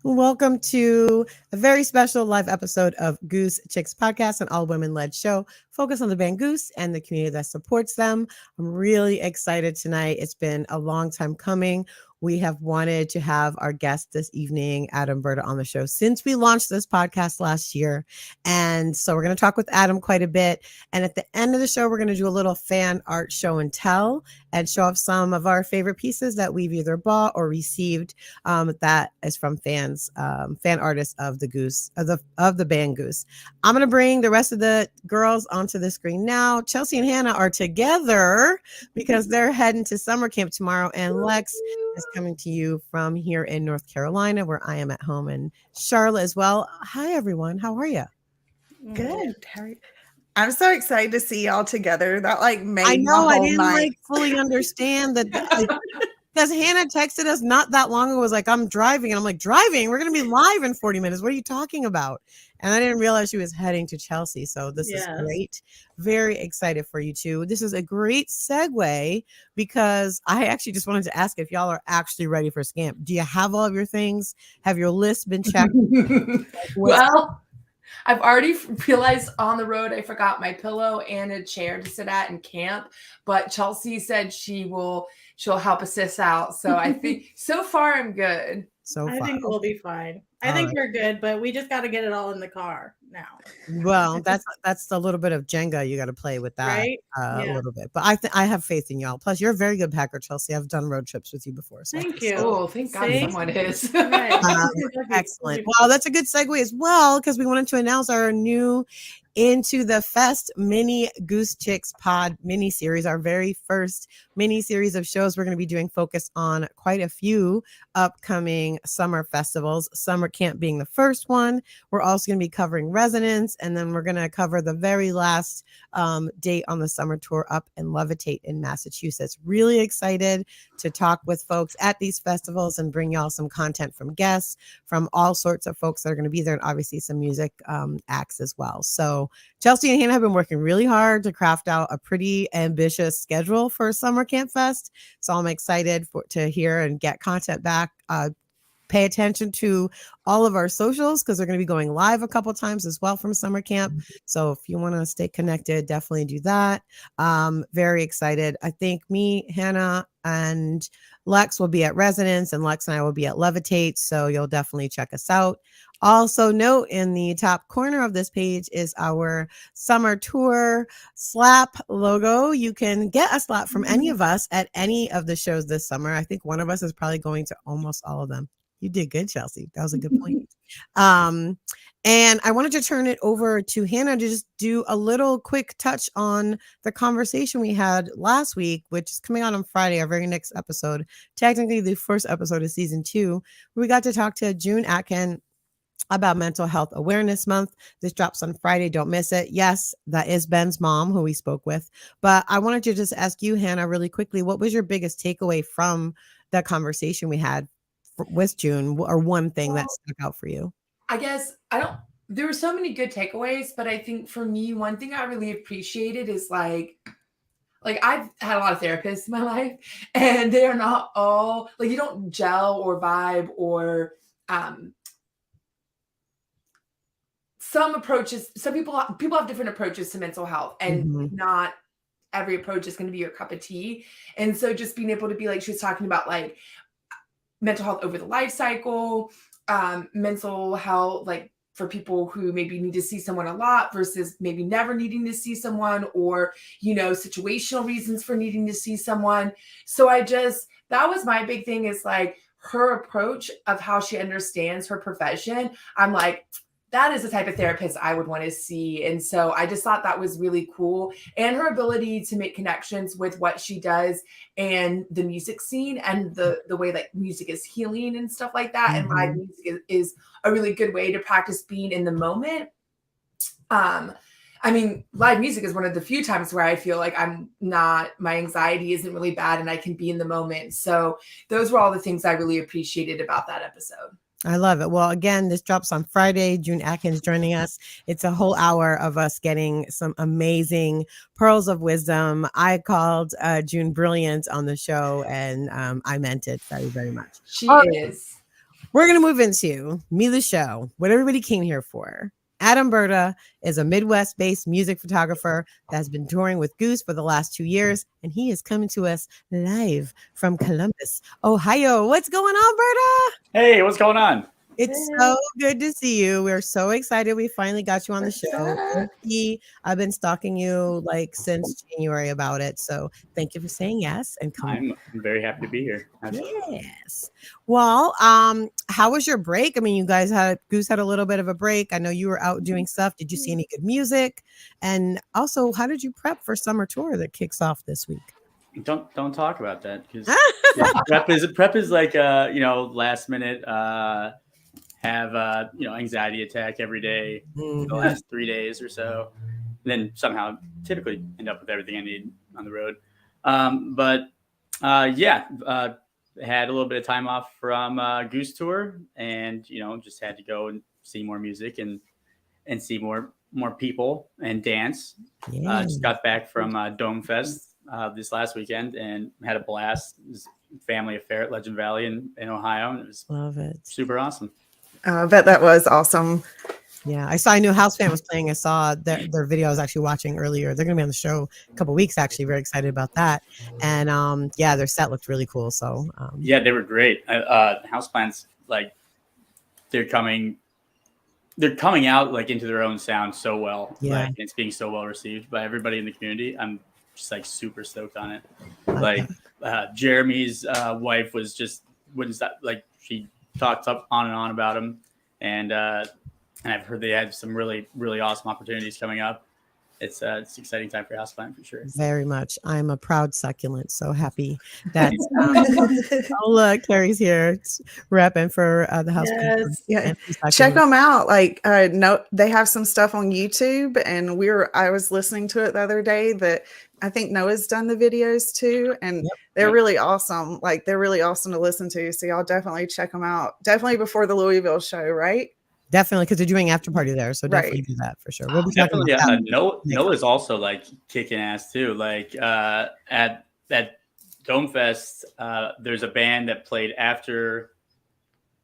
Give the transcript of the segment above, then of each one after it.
Welcome to a very special live episode of Goose Chicks Podcast, an all-women-led show focused on the band Goose and the community that supports them. I'm really excited tonight. It's been a long time coming. We have wanted to have our guest this evening, Adam Berta, on the show since we launched this podcast last year. And so we're going to talk with Adam quite a bit. And at the end of the show, we're going to do a little fan art show and tell and show off some of our favorite pieces that we've either bought or received that is from fans, fan artists of the Goose, of the band Goose. I'm going to bring the rest of the girls onto the screen now. Chelsea and Hannah are together because they're heading to summer camp tomorrow, and Lex is coming to you from here in North Carolina, where I am at home in Charlotte as well. Hi, everyone. How are you? Good. I'm so excited to see y'all together. That made I know. my whole I didn't night. fully understand that. Because Hannah texted us not that long ago, was like, I'm driving. And I'm like, driving? We're going to be live in 40 minutes. What are you talking about? And I didn't realize she was heading to Chelsea. So this is great. Very excited for you two. This is a great segue because I actually just wanted to ask if y'all are actually ready for Scamp. Do you have all of your things? Have your list been checked? Well, I've already realized on the road I forgot my pillow and a chair to sit at in camp, but Chelsea said she'll help assist out. So I think so far I'm good. I think we'll be fine. I think we're good, but we just got to get it all in the car now. Well, that's a little bit of Jenga. You got to play with that a little bit. But I have faith in y'all. Plus, you're a very good packer, Chelsea. I've done road trips with you before. So thank you. Oh, thank God someone is. Excellent. Well, that's a good segue as well, because we wanted to announce our new Into the Fest mini Goose Chicks pod mini series, our very first mini series of shows. We're going to be doing focus on quite a few upcoming summer festivals, summer camp being the first one. We're also going to be covering Resonance, and then we're going to cover the very last date on the summer tour up in Levitate in Massachusetts. Really excited to talk with folks at these festivals and bring y'all some content from guests, from all sorts of folks that are going to be there, and obviously some music acts as well. So Chelsea and Hannah have been working really hard to craft out a pretty ambitious schedule for Summer Camp Fest. So I'm excited to hear and get content back. Pay attention to all of our socials because they're going to be going live a couple times as well from summer camp. So if you want to stay connected, definitely do that. Very excited. I think me, Hannah, and Lex will be at Resonance, and Lex and I will be at Levitate. So you'll definitely check us out. Also note in the top corner of this page is our summer tour slap logo. You can get a slap from any of us at any of the shows this summer. I think one of us is probably going to almost all of them. You did good, Chelsea. That was a good point. And I wanted to turn it over to Hannah to just do a little quick touch on the conversation we had last week, which is coming out on Friday, our very next episode, technically the first episode of season 2. We got to talk to June Atkin about Mental Health Awareness Month. This drops on Friday. Don't miss it. Yes, that is Ben's mom who we spoke with. But I wanted to just ask you, Hannah, really quickly, what was your biggest takeaway from that conversation we had with June, or one thing that stuck out for you? I guess there were so many good takeaways, but I think for me, one thing I really appreciated is like I've had a lot of therapists in my life, and they are not all you don't gel or vibe or some approaches. Some people have different approaches to mental health, and not every approach is going to be your cup of tea. And so just being able to be she was talking about mental health over the life cycle, mental health, for people who maybe need to see someone a lot versus maybe never needing to see someone, or, situational reasons for needing to see someone. So that was my big thing, is her approach of how she understands her profession. I'm that is the type of therapist I would want to see. And so I just thought that was really cool. And her ability to make connections with what she does and the music scene, and the way music is healing and stuff like that. And live music is a really good way to practice being in the moment. Live music is one of the few times where I feel my anxiety isn't really bad and I can be in the moment. So those were all the things I really appreciated about that episode. I love it. Well, again, this drops on Friday. June Atkins joining us. It's a whole hour of us getting some amazing pearls of wisdom. I called June brilliant on the show, and I meant it very, very much. She is. We're going to move into Me the Show, what everybody came here for. Adam Berta is a Midwest-based music photographer that has been touring with Goose for the last 2 years, and he is coming to us live from Columbus, Ohio. What's going on, Berta? Hey, what's going on? It's so good to see you. We're so excited we finally got you on the show. I've been stalking you like since January about it. So thank you for saying yes and coming. I'm very happy to be here. Yes. Well, how was your break? I mean, Goose had a little bit of a break. I know you were out doing stuff. Did you see any good music? And also, how did you prep for summer tour that kicks off this week? Don't talk about that because prep is like last minute have anxiety attack every day for the last 3 days or so. And then somehow typically end up with everything I need on the road. Had a little bit of time off from Goose tour, and just had to go and see more music and see more people and dance. Just got back from Dome Fest this last weekend and had a blast. It was a family affair at Legend Valley in Ohio, and it was super awesome. I bet that was awesome. Yeah, I saw a new house band was playing. I saw their video I was actually watching earlier. They're going to be on the show a couple weeks, actually. Very excited about that. And their set looked really cool. So they were great. Houseplants, like they're coming out like into their own sound so well. Yeah, like, it's being so well received by everybody in the community. I'm just like super stoked on it. Like Jeremy's wife wouldn't stop. Like she talked up on and on about him, and I've heard they had some really, really awesome opportunities coming up. It's an exciting time for Houseplant for sure. Very much. I'm a proud succulent, so happy that look, Carrie's here repping for the house. Yes. Check them out. Like they have some stuff on YouTube, and I was listening to it the other day that I think Noah's done the videos too, and they're really awesome. Like they're really awesome to listen to. So y'all definitely check them out. Definitely before the Louisville show, right? Definitely, because they're doing after party there, so definitely do that for sure. We'll be definitely. Noah's also like kicking ass too. Like at Dome Fest, there's a band that played after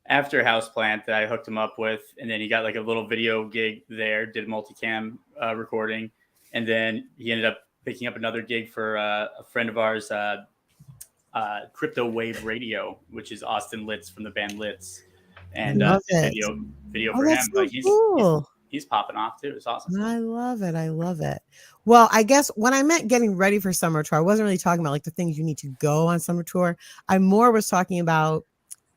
Houseplant that I hooked him up with, and then he got like a little video gig there, did multicam recording, and then he ended up picking up another gig for a friend of ours, Crypto Wave Radio, which is Austin Litz from the band Litz. And video for him. So like he's popping off too. It's awesome. I love it. Well, I guess when I meant getting ready for summer tour, I wasn't really talking about like the things you need to go on summer tour. I more was talking about,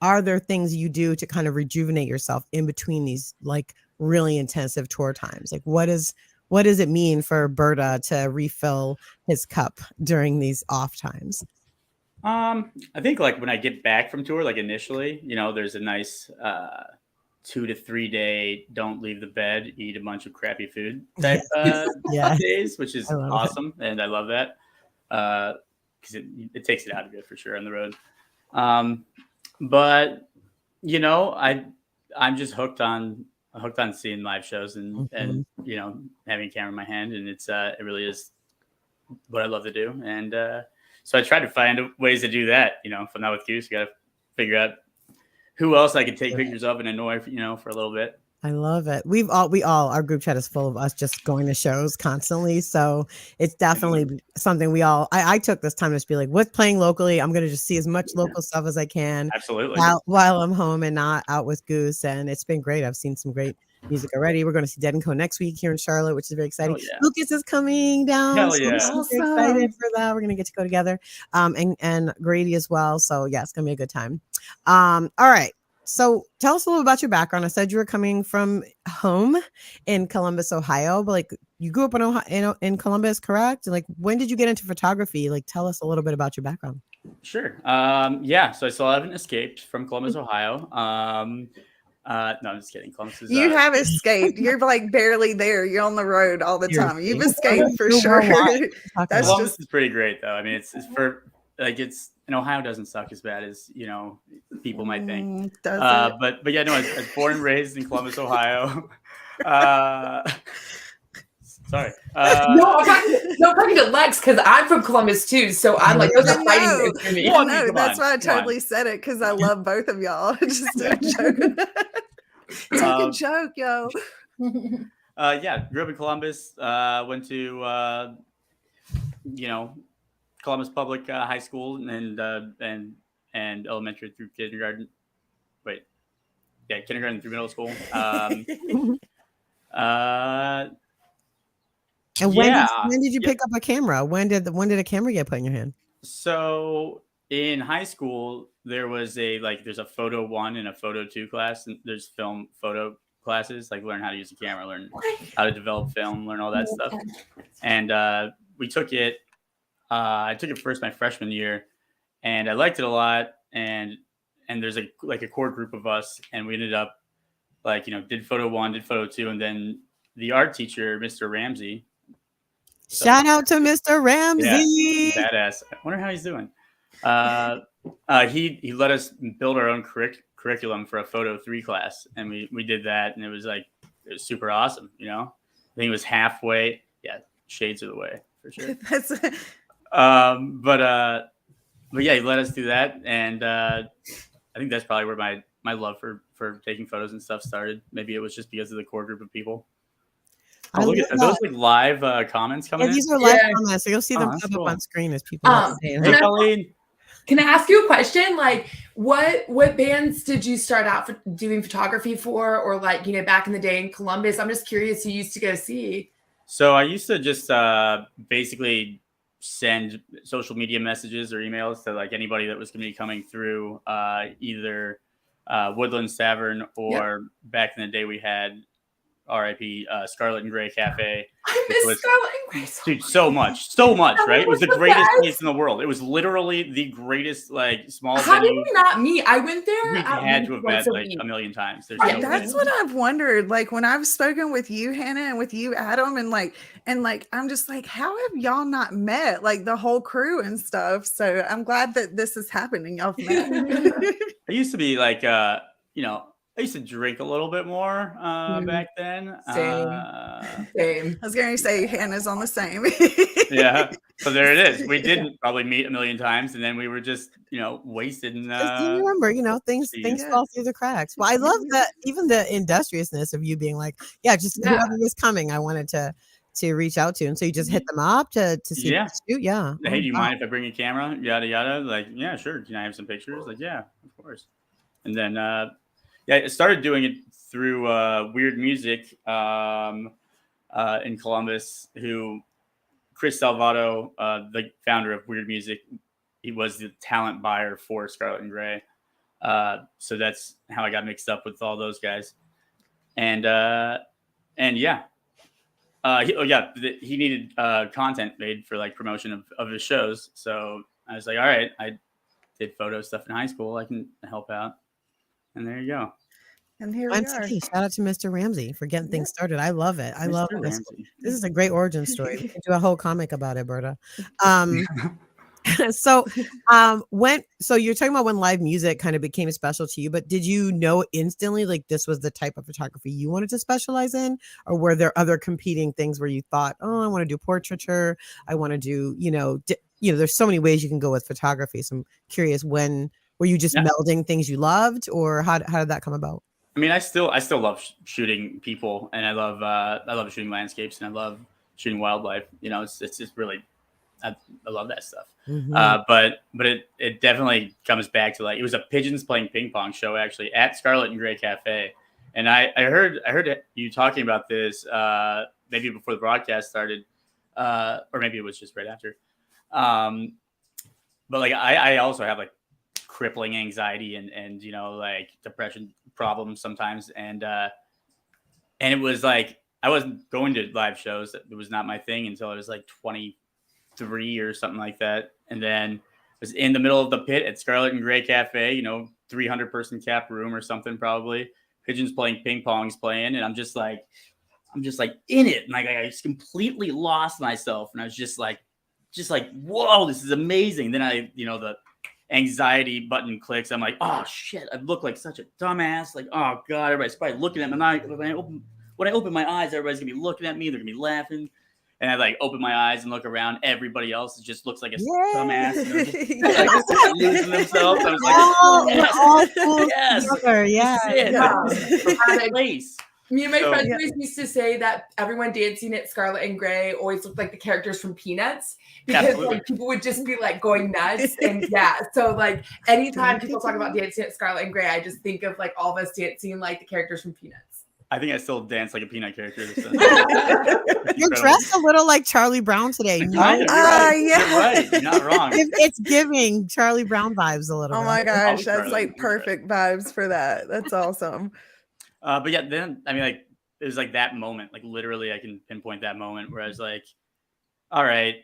are there things you do to kind of rejuvenate yourself in between these like really intensive tour times? Like what does it mean for Berta to refill his cup during these off times? I think like when I get back from tour, like initially, there's a nice 2 to 3 day don't leave the bed, eat a bunch of crappy food type days, which is awesome. And I love that because it takes it out of you for sure on the road. But I'm just hooked on seeing live shows and having a camera in my hand, and it really is what I love to do. And so I tried to find ways to do that. If I'm not with Goose, you got to figure out who else I could take pictures of and annoy, for a little bit. I love it. Our group chat is full of us just going to shows constantly. So it's definitely something I took this time to just be like, what's playing locally? I'm going to just see as much local stuff as I can. Absolutely. While I'm home and not out with Goose. And it's been great. I've seen some great music already. We're going to see Dead & Co next week here in Charlotte, which is very exciting. Lucas is coming down. Hell so yeah. I'm super excited for that. We're going to get to go together. And Grady as well. So yeah, it's going to be a good time. All right. So tell us a little about your background. I said you were coming from home in Columbus, Ohio, but like you grew up in Ohio, in Columbus, correct? Like when did you get into photography? Like tell us a little bit about your background. Sure. So I still haven't escaped from Columbus, Ohio. No, I'm just kidding. Columbus is, you have escaped. You're like barely there. You're on the road all the time. You've escaped for sure. Columbus is pretty great though. I mean, it's and Ohio doesn't suck as bad as people might think. But yeah, no, I was born and raised in Columbus, Ohio. Sorry. No, I'm talking to Lex because I'm from Columbus too. So I'm like, those are fighting words for me. Well, no, that's why I totally said it, because I love both of y'all. Just a joke. Take a joke, yo. Grew up in Columbus. Went to Columbus Public High School and elementary through kindergarten. Kindergarten through middle school. And when did you pick up a camera? When did a camera get put in your hand? So in high school, there was there's a photo 1 and a photo 2 class, and there's film photo classes, like learn how to use a camera, learn how to develop film, learn all that stuff. And we took it. I took it first my freshman year, and I liked it a lot. And there's a core group of us, and we ended up did photo 1, did photo 2, and then the art teacher, Mr. Ramsey. Shout out to Mr. Ramsey. Yeah, badass. I wonder how he's doing. He let us build our own curriculum for a photo 3 class, and we did that, and it was super awesome. I think it was halfway. Yeah, shades of the way for sure. But yeah, he let us do that, and I think that's probably where my love for taking photos and stuff started. Maybe it was just because of the core group of people. Oh, look at those live comments coming in. These are live comments, so you'll see them pop up on screen as people. Can I ask you a question? What bands did you start out doing photography for, or back in the day in Columbus? I'm just curious who you used to go see. So I used to just basically send social media messages or emails to anybody that was going to be coming through either Woodlands Tavern or back in the day we had RIP Scarlet and Gray Cafe. I miss Scarlet and Gray so much, right? It was the greatest place in the world. It was literally the greatest small How venue. did we not meet? I went there. We had to have met a million times. That's what I've wondered. When I've spoken with you, Hannah, and with you, Adam, and I'm just how have y'all not met? The whole crew and stuff. So I'm glad that this is happening. Y'all met. I used to be I used to drink a little bit more back then. Same. I was going to say Hannah's on the same. Yeah. So there it is. We didn't probably meet a million times, and then we were just, wasted. And, you remember, things fall through the cracks. Well, I love that, even the industriousness of you being whoever was coming, I wanted to reach out to, and so you just hit them up to see the shoot. Yeah. Hey, do you mind if I bring a camera? Yada yada. Yeah, sure. Can I have some pictures? Yeah, of course. And then I started doing it through Weird Music in Columbus, who Chris Salvato, the founder of Weird Music, he was the talent buyer for Scarlet and Gray. So that's how I got mixed up with all those guys. And he needed content made for promotion of his shows. So I was like, all right, I did photo stuff in high school. I can help out. And there you go. And here we are. Shout out to Mr. Ramsey for getting things started. I love it. I love this. This is a great origin story. We can do a whole comic about it, Berta. So you're talking about when live music kind of became special to you, but did you know instantly this was the type of photography you wanted to specialize in, or were there other competing things where you thought, oh, I want to do portraiture, I want to do, there's so many ways you can go with photography. So I'm curious, when were you just melding things you loved, or how did that come about? I mean, I still love shooting people, and I love shooting landscapes, and I love shooting wildlife. It's just really, I love that stuff. Mm-hmm. But it definitely comes back to it was a pigeons playing ping pong show actually at Scarlet and Gray Cafe, and I heard you talking about this maybe before the broadcast started, or maybe it was just right after. But I also have crippling anxiety and depression problems sometimes, and it was I wasn't going to live shows. It was not my thing until I was 23 or something like that, and then was in the middle of the pit at Scarlet and Gray Cafe, 300 person cap room or something, probably pigeons playing ping pong's playing, and I'm just in it, and I just completely lost myself, and I was just whoa, this is amazing. Then the anxiety button clicks. I'm like, oh shit, I look like such a dumbass. Oh god, everybody's probably looking at me. When I when I open my eyes, everybody's gonna be looking at me. They're gonna be laughing. And I like open my eyes and look around. Everybody else just looks like a dumbass. And they're just like, losing themselves. I was like, all cool yes, together. Yeah. Place. Me and my friends always used to say that everyone dancing at Scarlet and Gray always looked like the characters from Peanuts because like people would just be like going nuts. And so like anytime people talk about dancing at Scarlet and Gray, I just think of like all of us dancing like the characters from Peanuts. I think I still dance like a peanut character. So. You're dressed a little like Charlie Brown today. No? You're right. You're right. You're not wrong. It's giving Charlie Brown vibes a little bit. Oh my gosh, that's like perfect vibes for that. That's awesome. But yeah, then I mean, like it was like that moment, like literally, I can pinpoint that moment where I was like, "All right,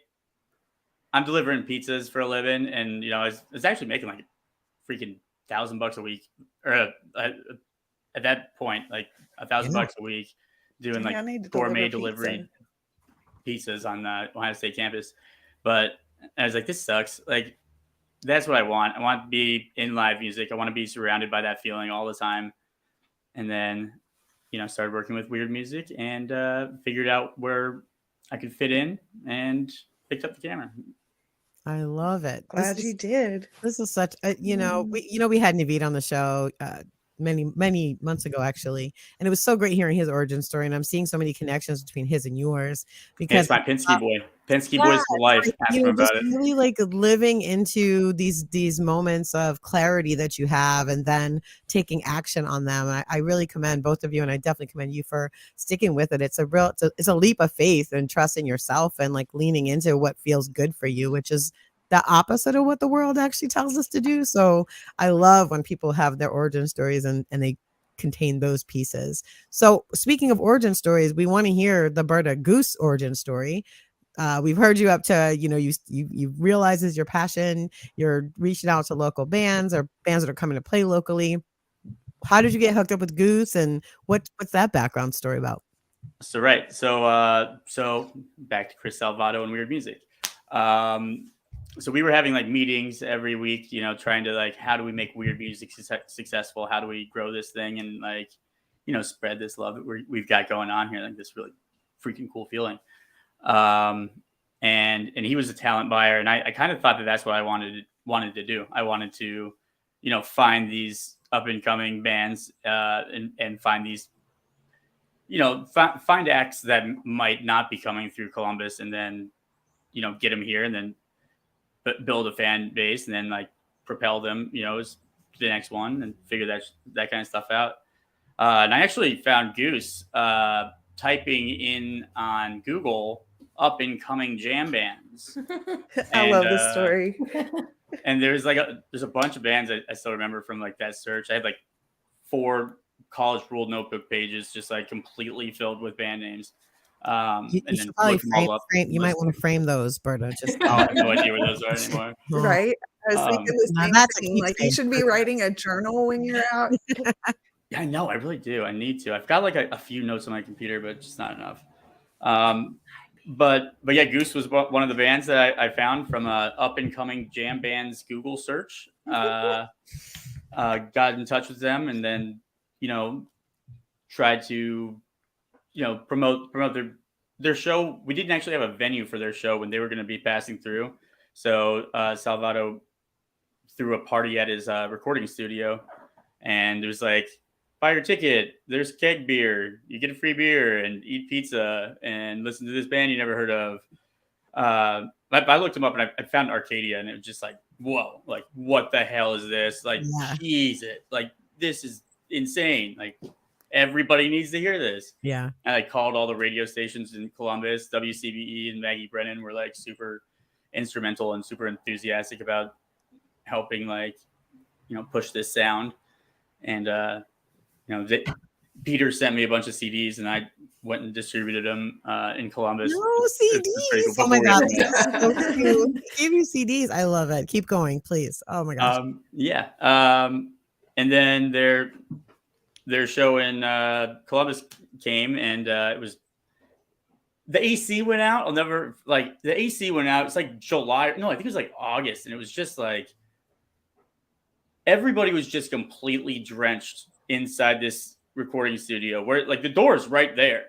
I'm delivering pizzas for a living," and I was actually making like freaking $1,000 a week, or at that point, like $1,000 a week, doing like gourmet delivery pizzas on the Ohio State campus. But I was like, this sucks. Like, that's what I want. I want to be in live music. I want to be surrounded by that feeling all the time. And then, started working with weird music and figured out where I could fit in and picked up the camera. I love it. Glad you did. This is such a, we had Naveed on the show many months ago, actually, and it was so great hearing his origin story, and I'm seeing so many connections between his and yours because it's my Penske boy. Penske boys for life. Ask him about it. Really like living into these moments of clarity that you have and then taking action on them. I really commend both of you, and I definitely commend you for sticking with it. It's a leap of faith and trusting yourself and like leaning into what feels good for you, which is the opposite of what the world actually tells us to do. So I love when people have their origin stories and they contain those pieces. So speaking of origin stories, we want to hear the Berta Goose origin story. We've heard you up to, you realize this is your passion. You're reaching out to local bands or bands that are coming to play locally. How did you get hooked up with Goose, and what's that background story about? So back to Chris Salvato and weird music. So we were having like meetings every week, trying to like, how do we make weird music successful? How do we grow this thing and like, spread this love that we've got going on here, like this really freaking cool feeling. And he was a talent buyer, and I kind of thought that that's what I wanted to do. I wanted to, find these up and coming bands, and find these, find acts that might not be coming through Columbus, and then, get them here, and then build a fan base, and then like propel them, as the next one, and figure that kind of stuff out. And I actually found Goose typing in on Google up and coming jam bands. I love this story. And there's a bunch of bands I still remember from like that search. I had like 4 college ruled notebook pages just like completely filled with band names. You should probably you might want to frame those, Berta. I have no idea where those are anymore. Right? I was thinking the same thing. Like you should be writing a journal when you're out. Yeah, I know. I really do. I need to. I've got like a few notes on my computer, but just not enough. But yeah, Goose was one of the bands that I found from a up and coming jam bands Google search. Got in touch with them, and then tried to promote their show. We didn't actually have a venue for their show when they were going to be passing through. So Salvato threw a party at his recording studio, and it was like, buy your ticket, there's keg beer, you get a free beer, and eat pizza, and listen to this band you never heard of. I looked them up, and I found Arcadia, and it was just like, whoa, like what the hell is this? Like, Jesus, like this is insane. Like everybody needs to hear this. Yeah. And I called all the radio stations in Columbus. WCBE and Maggie Brennan were like super instrumental and super enthusiastic about helping push this sound. And Peter sent me a bunch of CDs, and I went and distributed them in Columbus. No CDs! Cool. Oh my god, so cute. He gave you CDs. I love it. Keep going, please. Oh my gosh. And then their show in Columbus came, and it was the AC went out. The AC went out. It's like July. No, I think it was like August, and it was just like everybody was just completely drenched inside this recording studio where like the door's right there.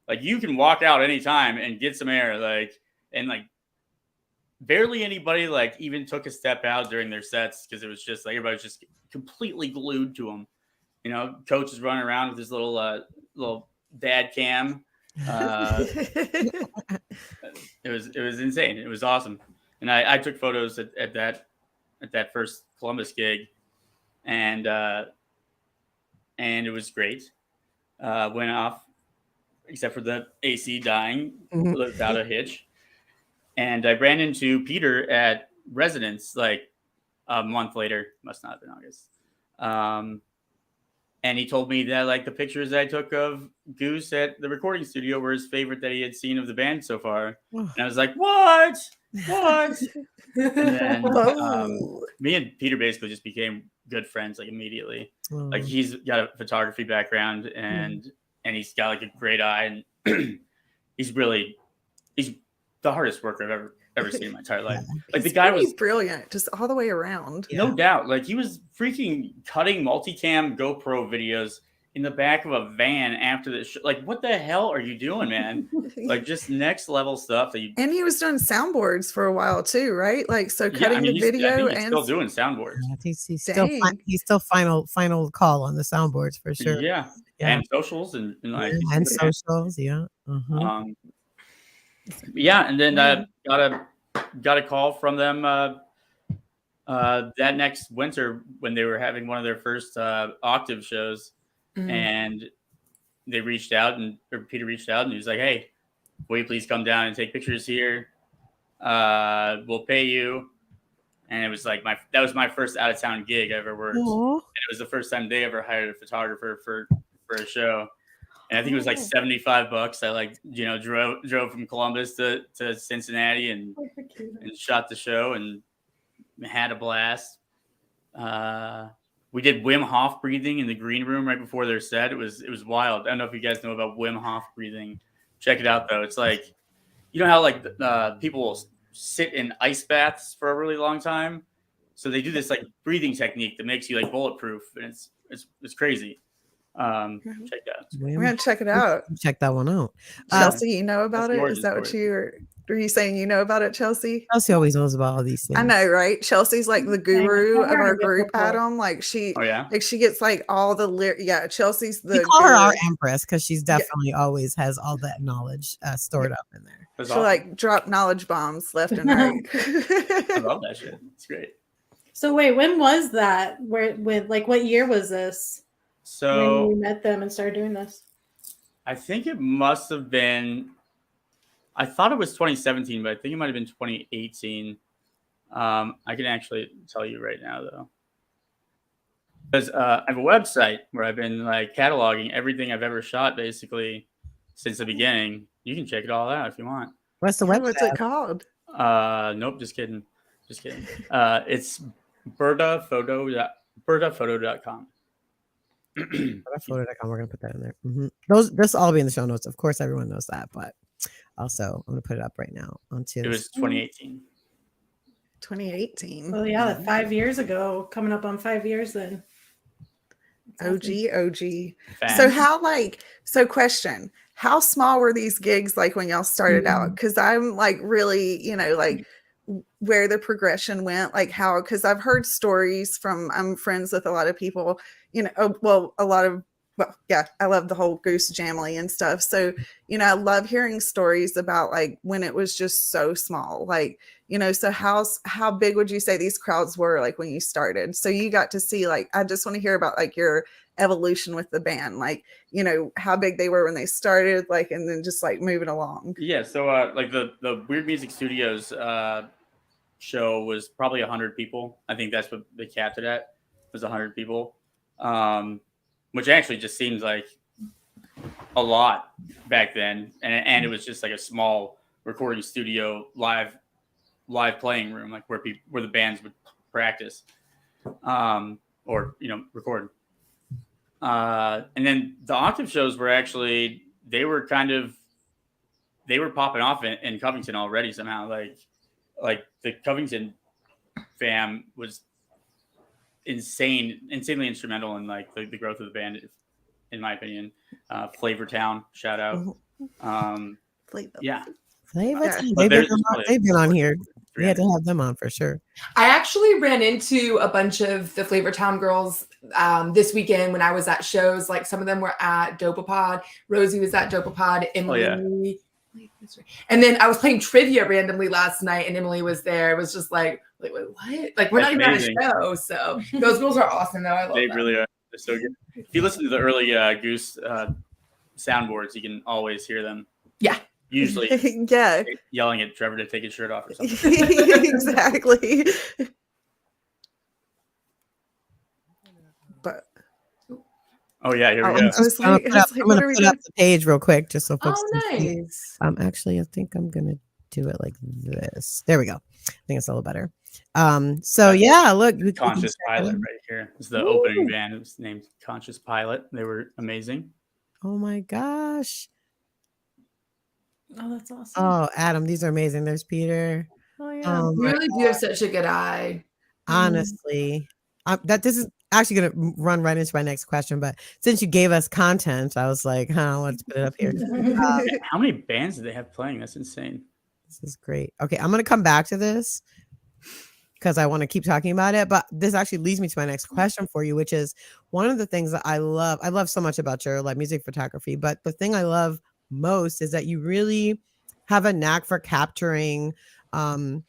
Like you can walk out anytime and get some air. Like, and like barely anybody like even took a step out during their sets because it was just like everybody was just completely glued to them. You know, coach is running around with his little dad cam. It was insane. It was awesome, and I took photos at that first Columbus gig, and it was great. Went off, except for the AC dying without a hitch. And I ran into Peter at Residence like a month later. Must not have been August. And he told me that like the pictures I took of Goose at the recording studio were his favorite that he had seen of the band so far. And I was like, what? And then me and Peter basically just became good friends like immediately. Like he's got a photography background and he's got like a great eye, and he's the hardest worker I've ever seen in my entire life. Like the guy was brilliant, just all the way around. No doubt. Like he was freaking cutting multicam GoPro videos in the back of a van after the show. Like, what the hell are you doing, man? Like just next level stuff that you. And he was doing soundboards for a while too, right? Like so, cutting the video he's still doing soundboards. Yeah, he's still final call on the soundboards for sure. Yeah. And socials and like socials. Yeah. Yeah, and then got a call from them that next winter when they were having one of their first Octave shows, and they reached out, or Peter reached out, and he was like, "Hey, will you please come down and take pictures here? We'll pay you." And it was like that was my first out of town gig I ever worked, and it was the first time they ever hired a photographer for a show. And I think it was like $75. I like, drove from Columbus to Cincinnati and shot the show and had a blast. We did Wim Hof breathing in the green room right before their set. It was wild. I don't know if you guys know about Wim Hof breathing. Check it out though. It's like, you know how like people will sit in ice baths for a really long time. So they do this like breathing technique that makes you like bulletproof, and it's crazy. Check that out. We're gonna check it out. Check that one out. Chelsea, you know about it? Is that what were you saying? You know about it, Chelsea? Chelsea always knows about all these things. I know, right? Chelsea's like the guru of our group, Adam. Like she gets like all the Chelsea's the. We call her our empress because she's definitely always has all that knowledge stored up in there. She'll like drop knowledge bombs left and right. I love that shit. It's great. So wait, when was that? What year was this? So when you met them and started doing this? I think it must have been. I thought it was 2017, but I think it might have been 2018. I can actually tell you right now, though, because I have a website where I've been like cataloging everything I've ever shot, basically since the beginning. You can check it all out if you want. What's the website? What's it called? Nope, just kidding. It's bertaphoto.com. Photo.com. We're gonna put that in there. This will all be in the show notes. Of course, everyone knows that, but also I'm gonna put it up right now onto. It was 2018. 2018. Well, yeah, 5 years ago, coming up on 5 years then. OG. So question, how small were these gigs like when y'all started out? Because I'm like really, like where the progression went, like how, because I've heard stories from, I'm friends with a lot of people, I love the whole Goose Jamily and stuff. So, I love hearing stories about like when it was just so small, like, so how big would you say these crowds were like when you started? So you got to see, like, I just want to hear about like your evolution with the band, like, how big they were when they started, like, and then just like moving along. Yeah. So like the Weird Music Studios show was probably 100 people. I think that's what they capped it at, was 100 people. Which actually just seems like a lot back then. And it was just like a small recording studio, live playing room, like where the bands would practice, or, record. And then the Octave shows were actually, they were popping off in Covington already somehow. Like the Covington fam was insanely instrumental in like the growth of the band. in my opinion. Flavor Town, shout out. Yeah. They've been on here. We had to have them on for sure. I actually ran into a bunch of the Flavor Town girls this weekend when I was at shows. Like some of them were at Dopapod. Rosie was at Dopapod. Emily. And then I was playing trivia randomly last night, and Emily was there. It was just like wait, what? Like we're not even at a show. So those girls are awesome, though. I love them. They really are. They're so good. If you listen to the early Goose soundboards, you can always hear them. Yeah. Usually, yelling at Trevor to take his shirt off or something. Exactly. But oh yeah, here we go. I'm gonna put up the page real quick just so folks. Oh, nice. Actually, I think I'm gonna do it like this. There we go. I think it's a little better. So yeah, look, Conscious Pilot right here. It's the opening band. It was named Conscious Pilot. They were amazing. Oh my gosh. Oh, that's awesome. Oh, Adam, these are amazing. There's Peter. Oh yeah. You really do have such a good eye. Honestly, this is actually going to run right into my next question. But since you gave us content, I was like, let's put it up here. How many bands do they have playing? That's insane. This is great. Okay, I'm going to come back to this because I want to keep talking about it. But this actually leads me to my next question for you, which is one of the things that I love so much about your music photography. But the thing I love most is that you really have a knack for capturing the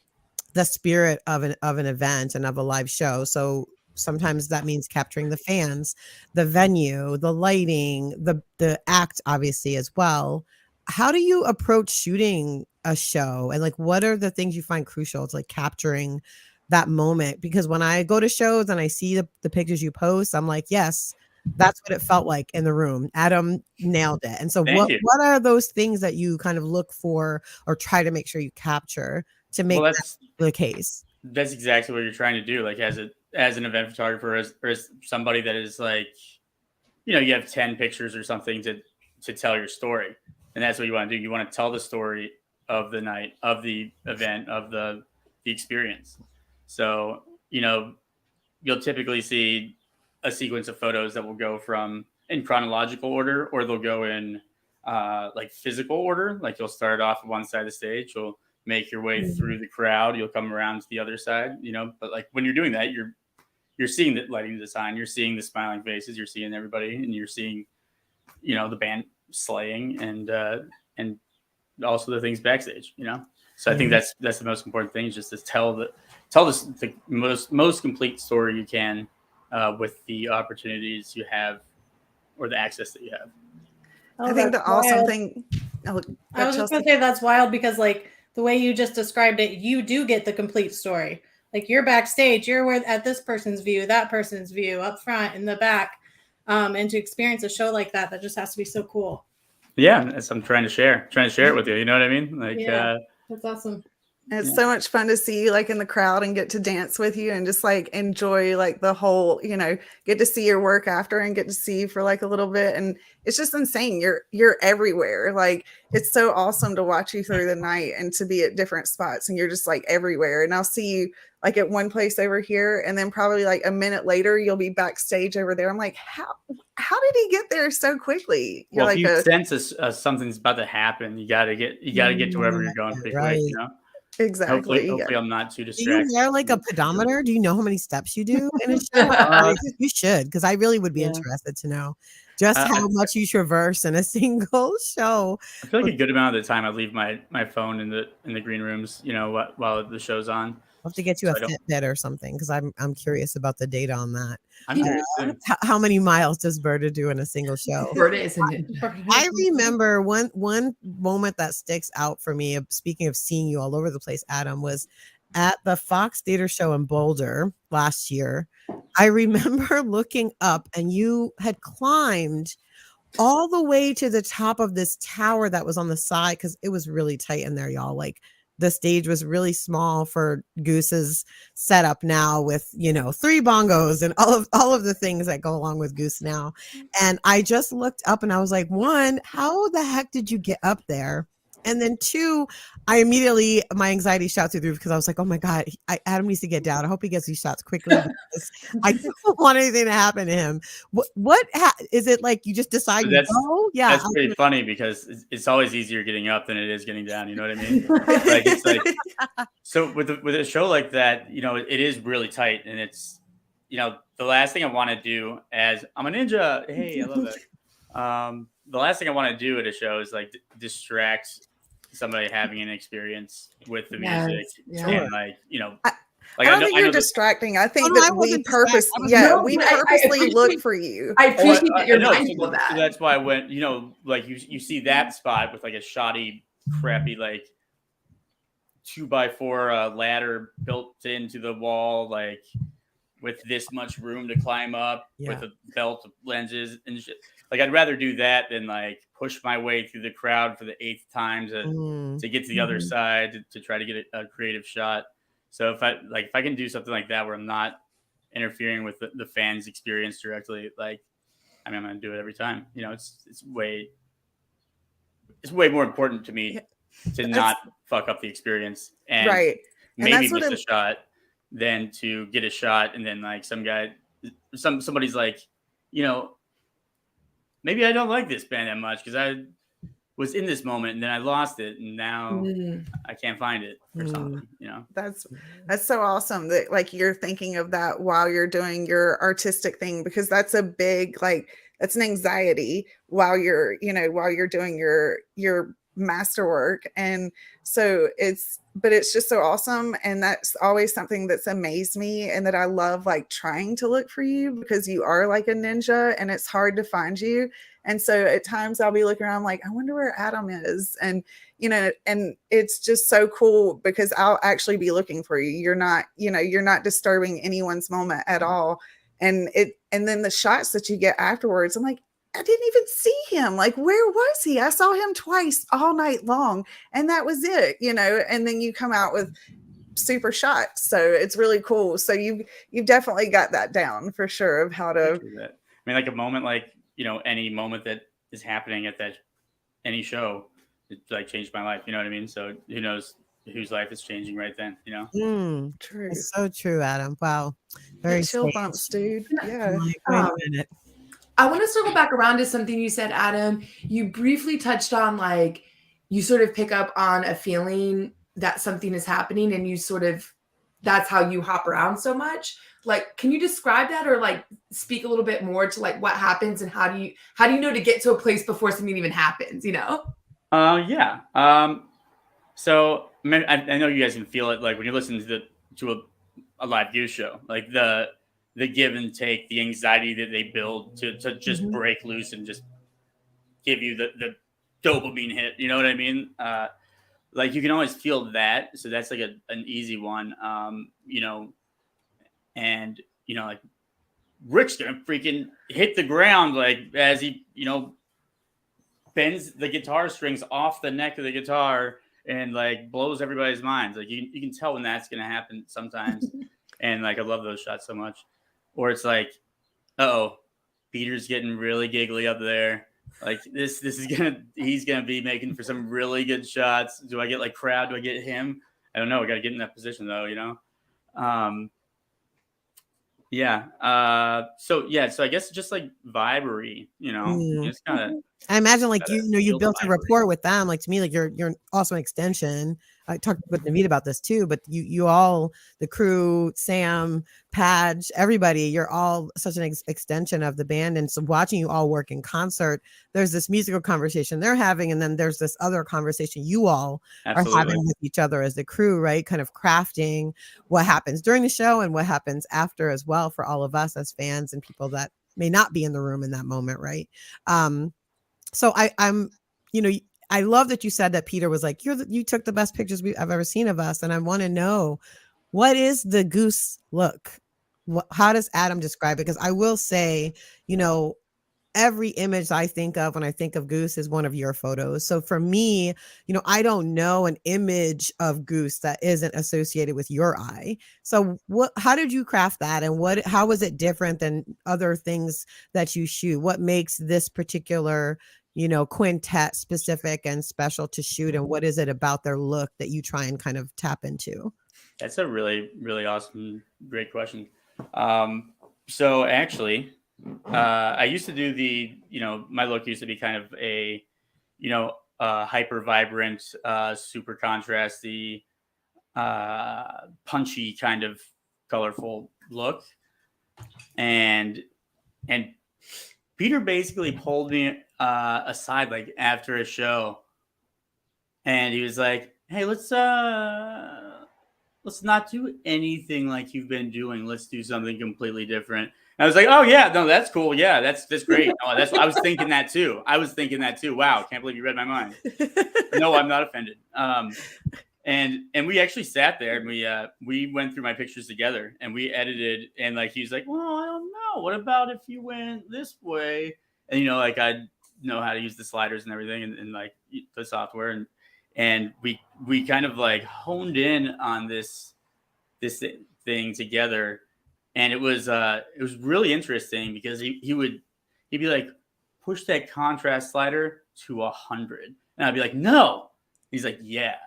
spirit of an event and of a live show. So sometimes that means capturing the fans, the venue, the lighting, the act, obviously, as well. How do you approach shooting a show, and like what are the things you find crucial to like capturing that moment? Because when I go to shows and I see the pictures you post, I'm like, yes, that's what it felt like in the room. Adam nailed it. And so what are those things that you kind of look for or try to make sure you capture to make that the case? That's exactly what you're trying to do. Like as an event photographer or as somebody that is like, you have 10 pictures or something to tell your story. And that's what you want to do. You want to tell the story of the night, of the event, of the experience. So, you'll typically see a sequence of photos that will go from in chronological order, or they'll go in like physical order. Like you'll start off at one side of the stage, you'll make your way through the crowd, you'll come around to the other side, but like when you're doing that, you're seeing the lighting design, you're seeing the smiling faces, you're seeing everybody, and you're seeing, the band slaying and also the things backstage, So I think that's the most important thing, is just to tell the most complete story you can with the opportunities you have or the access that you have. I think the awesome thing. I was just going to say that's wild because like the way you just described it, you do get the complete story. Like you're backstage, you're at this person's view, that person's view, up front, in the back, and to experience a show like that just has to be so cool. Yeah, that's I'm trying to share it with you. You know what I mean? Like, that's awesome. It's so much fun to see you like in the crowd and get to dance with you and just like enjoy like the whole, get to see your work after and get to see you for like a little bit. And it's just insane. You're everywhere. Like it's so awesome to watch you through the night and to be at different spots, and you're just like everywhere. And I'll see you like at one place over here, and then probably like a minute later you'll be backstage over there. I'm like, how did he get there so quickly? Well, if you sense something's about to happen, you gotta get to wherever you're going pretty quick, Exactly. Hopefully I'm not too distracted. Do you wear like a pedometer? Do you know how many steps you do in a show? You should, because I really would be interested to know just how much you traverse in a single show. I feel like a good amount of the time I leave my phone in the green rooms, while the show's on. I'll have to get you a Fitbit or something, because I'm curious about the data on that. I'm curious too. How many miles does Berta do in a single show? Berta isn't it? I remember one moment that sticks out for me, speaking of seeing you all over the place, Adam, was at the Fox Theater show in Boulder last year. I remember looking up and you had climbed all the way to the top of this tower that was on the side, because it was really tight in there, y'all. Like the stage was really small for Goose's setup now, with 3 bongos and all of the things that go along with Goose now. And I just looked up and I was like, how the heck did you get up there? And then 2, my anxiety shot through the roof because I was like, oh my God, Adam needs to get down. I hope he gets these shots quickly because I don't want anything to happen to him. Is it like you just decide to go? Yeah. That's pretty funny because it's always easier getting up than it is getting down. You know what I mean? Like, it's like, so with a show like that, it is really tight, and it's, the last thing I want to do as I'm a ninja. Hey, I love that. The last thing I want to do at a show is like distract somebody having an experience with the music, and like, I don't think you're distracting. I think that we purposely look for you. I appreciate that you're mindful of that. So that's why I went, like you see that spot with like a shoddy, crappy, like 2x4 ladder built into the wall, like with this much room to climb up with a belt of lenses and shit. Like, I'd rather do that than like push my way through the crowd for the 8th time to get to the other side to try to get a creative shot. So if I can do something like that where I'm not interfering with the fans' experience directly, like, I'm going to do it every time. It's way more important to me to not fuck up the experience and maybe miss a shot than to get a shot and then like somebody's like, maybe I don't like this band that much because I was in this moment and then I lost it and now I can't find it or something. That's so awesome that like you're thinking of that while you're doing your artistic thing, because that's a big, like, that's an anxiety while you're doing your masterwork. And so it's just so awesome. And that's always something that's amazed me, and that I love, like, trying to look for you, because you are like a ninja and it's hard to find you. And so at times I'll be looking around like, I wonder where Adam is. And, and it's just so cool because I'll actually be looking for you. You're not disturbing anyone's moment at all. And then the shots that you get afterwards, I'm like, I didn't even see him. Like, where was he? I saw him twice all night long, and that was it, and then you come out with super shots. So it's really cool. So you've definitely got that down for sure of how to. I mean, like a moment, like, any moment that is happening at any show, it like changed my life. You know what I mean? So who knows whose life is changing right then, True. It's so true, Adam. Wow. Very chill bumps, dude. Yeah. Like, wait a minute. I want to circle back around to something you said, Adam. You briefly touched on, like, you sort of pick up on a feeling that something is happening, and that's how you hop around so much. Like, can you describe that, or like speak a little bit more to like what happens and how do you know to get to a place before something even happens, Yeah. So I know you guys can feel it, like when you're listening to a live Goose show, like the give and take, the anxiety that they build to just break loose and just give you the dopamine hit. You know what I mean? Like, you can always feel that. So that's like an easy one. And like, Rick's gonna freaking hit the ground, like, as he, bends the guitar strings off the neck of the guitar and like blows everybody's minds. Like, you can tell when that's gonna happen sometimes. And like, I love those shots so much. Or it's like, Peter's getting really giggly up there. Like, he's gonna be making for some really good shots. Do I get like crowd? Do I get him? I don't know. We got to get in that position though, So I guess just like vibery, just kind of. I imagine like you built a rapport with them. Like, to me, like you're also an extension. I talked with Naveed about this too, but you all, the crew, Sam, Padge, everybody, you're all such an extension of the band. And so watching you all work in concert, there's this musical conversation they're having, and then there's this other conversation you all are having with each other as the crew, right? Kind of crafting what happens during the show and what happens after as well for all of us as fans and people that may not be in the room in that moment, right? So I love that you said that Peter was like, you took the best pictures I've ever seen of us. And I want to know, what is the Goose look? How does Adam describe it? Because I will say, every image I think of when I think of Goose is one of your photos. So for me, I don't know an image of Goose that isn't associated with your eye. So how did you craft that? And how was it different than other things that you shoot? What makes this particular, quintet specific and special to shoot, and what is it about their look that you try and kind of tap into? That's a really, really awesome, great question. So actually, I used to do my look used to be kind of a, hyper vibrant, super contrasty, punchy kind of colorful look. And Peter basically pulled me aside like after a show, and he was like, "Hey, let's not do anything like you've been doing. Let's do something completely different." And I was like, "Oh yeah, no, that's cool. Yeah, that's great." No, I was thinking that too. Wow, can't believe you read my mind. No, I'm not offended. And we actually sat there and we went through my pictures together and we edited, and like he was like, "Well, I don't know. What about if you went this way?" And like I know how to use the sliders and everything, and like the software, and we kind of like honed in on this thing together, and it was really interesting because he'd be like, "Push that contrast slider to 100," and I'd be like, "No." He's like, "Yeah."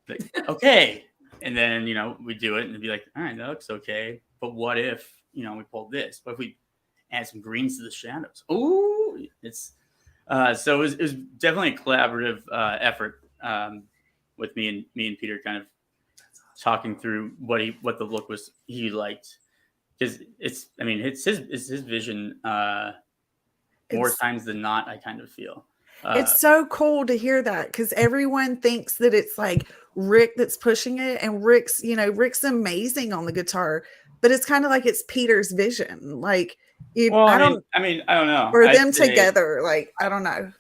Like, okay. And then we do it and it'd be like, "All right, that looks okay, but what if we pulled this? What if we add some greens to the shadows?" Oh, it's so it was definitely a collaborative effort with me and Peter, kind of talking through what the look was he liked, because it's his vision more times than not. I kind of feel it's so cool to hear that, because everyone thinks that it's like Rick that's pushing it, and Rick's amazing on the guitar, but it's kind of like it's Peter's vision. Like, I don't know. Or them together, like, I don't know.